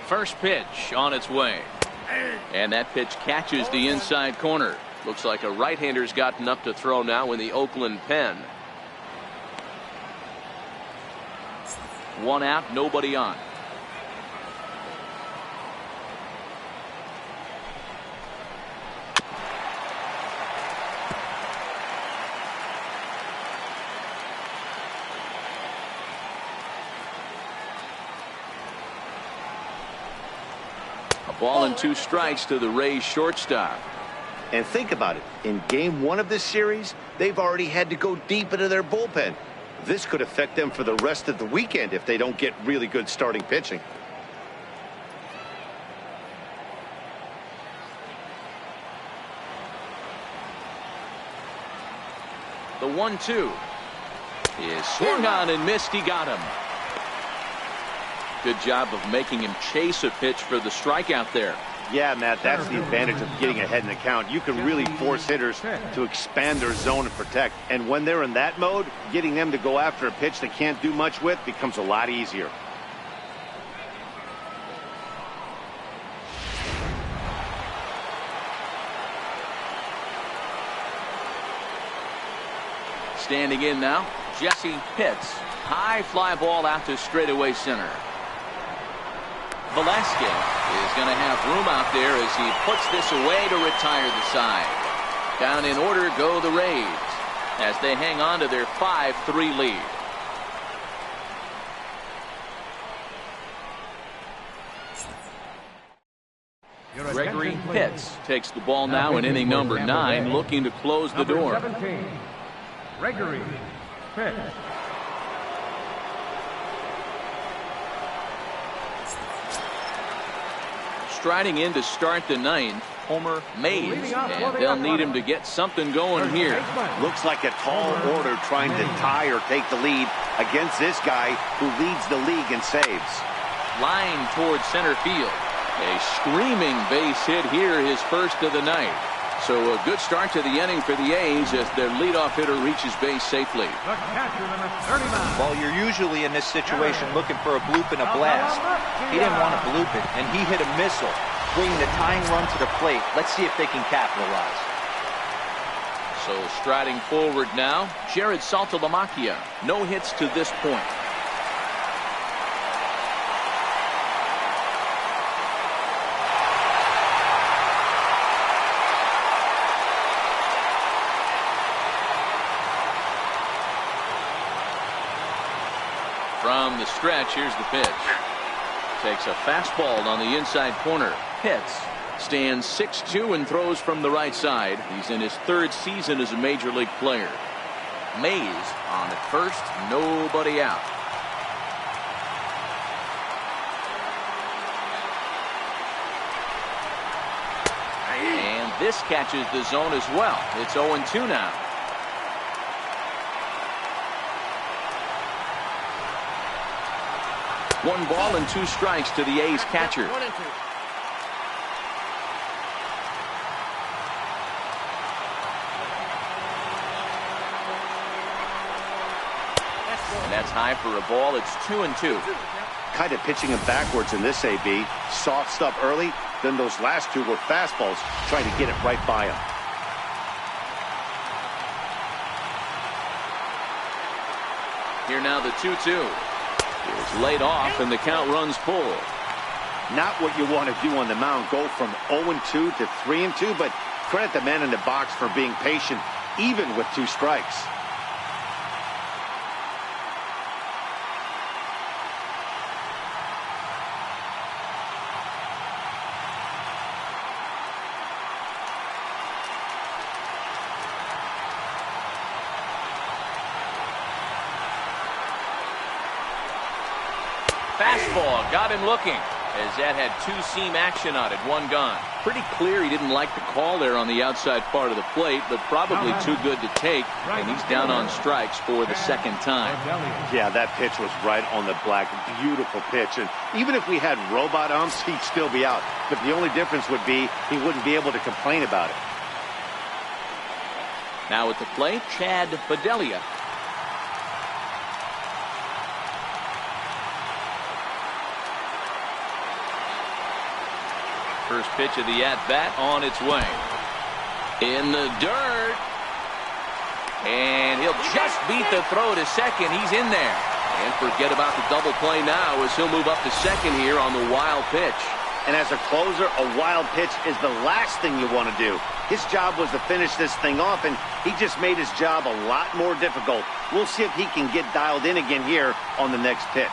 First pitch on its way. And that pitch catches the inside corner. Looks like a right-hander's gotten up to throw now in the Oakland pen. 1 out, nobody on. Ball and 2 strikes to the Rays shortstop. And think about it. In game 1 of this series, they've already had to go deep into their bullpen. This could affect them for the rest of the weekend if they don't get really good starting pitching. The 1-2 is swung on and missed. He got him. Good job of making him chase a pitch for the strikeout there. Yeah, Matt, that's the advantage of getting ahead in the count. You can really force hitters to expand their zone and protect. And when they're in that mode, getting them to go after a pitch they can't do much with becomes a lot easier. Standing in now, Jesse Pitts. High fly ball out to straightaway center. Velasquez is going to have room out there as he puts this away to retire the side. Down in order go the Rays as they hang on to their 5-3 lead. Gregory Pitts takes the ball now in inning number 9, looking to close the door. 17, Gregory Pitts. Striding in to start the 9th, Homer Mays, and they'll need him to get something going here. Looks like a tall order trying to tie or take the lead against this guy who leads the league in saves. Line towards center field. A screaming base hit here, his first of the night. So a good start to the inning for the A's as their leadoff hitter reaches base safely. The catcher, number 39. Well, you're usually in this situation looking for a bloop and a blast. He didn't want to bloop it, and he hit a missile, bringing the tying run to the plate. Let's see if they can capitalize. So striding forward now, Jared Saltalamacchia. No hits to this point. From the stretch, here's the pitch. Takes a fastball on the inside corner. Pitts stands 6'2" and throws from the right side. He's in his 3rd season as a major league player. Mays on at first, nobody out. And this catches the zone as well. It's 0-2 now. One ball and 2 strikes to the A's catcher. 1-2. And that's high for a ball. It's 2-2. Kind of pitching him backwards in this AB. Soft stuff early, then those last 2 were fastballs, trying to get it right by him. Here now the 2-2. It's laid off and the count runs full. Not what you want to do on the mound. Go from 0-2 to 3-2, but credit the man in the box for being patient, even with 2 strikes. Fastball got him looking as that had 2-seam action on it. 1 gone. Pretty clear he didn't like the call there on the outside part of the plate, but probably too good to take, and he's down on strikes for the 2nd time. Yeah, that pitch was right on the black. Beautiful pitch. And even if we had robot umps, he'd still be out. But the only difference would be he wouldn't be able to complain about it. Now at the plate, Chad Bedelia. First pitch of the at-bat on its way. In the dirt. And he'll just beat the throw to second. He's in there. And forget about the double play now as he'll move up to second here on the wild pitch. And as a closer, a wild pitch is the last thing you want to do. His job was to finish this thing off, and he just made his job a lot more difficult. We'll see if he can get dialed in again here on the next pitch.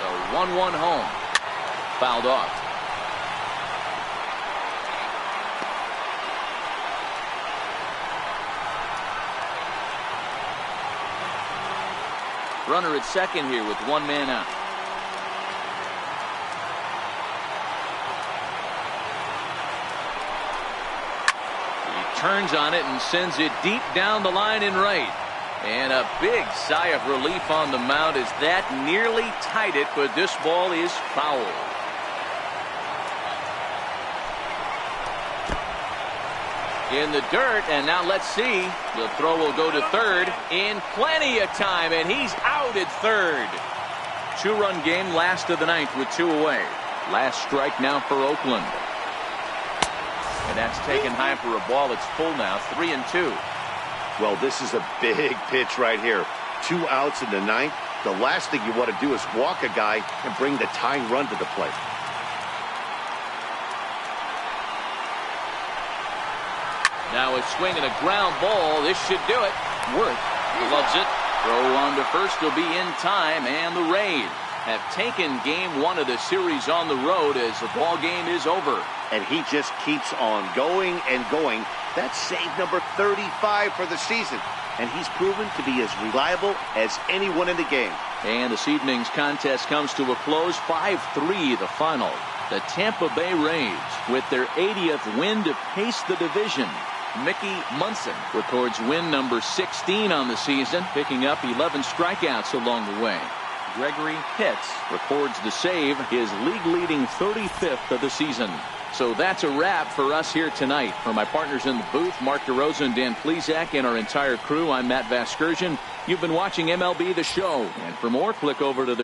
The 1-1 home. Fouled off. Runner at second here with 1 man out. He turns on it and sends it deep down the line in right. And a big sigh of relief on the mound as that nearly tied it, but this ball is foul. In the dirt, and now let's see. The throw will go to third in plenty of time, and he's out at third. 2-run game, last of the 9th with 2 away. Last strike now for Oakland. And that's taken high for a ball. It's full now, 3-2. Well, this is a big pitch right here. 2 outs in the 9th, the last thing you want to do is walk a guy and bring the tying run to the plate. Now a swing and a ground ball. This should do it. Worth loves it. Throw on to first will be in time, and the Rays have taken game 1 of the series on the road as the ball game is over. And he just keeps on going and going. That's save number 35 for the season. And he's proven to be as reliable as anyone in the game. And this evening's contest comes to a close. 5-3 the final. The Tampa Bay Rays, with their 80th win to pace the division. Mickey Munson records win number 16 on the season, picking up 11 strikeouts along the way. Gregory Pitts records the save, his league-leading 35th of the season. So that's a wrap for us here tonight. For my partners in the booth, Mark DeRosa and Dan Plesac, and our entire crew, I'm Matt Vasgersian. You've been watching MLB The Show. And for more, click over to the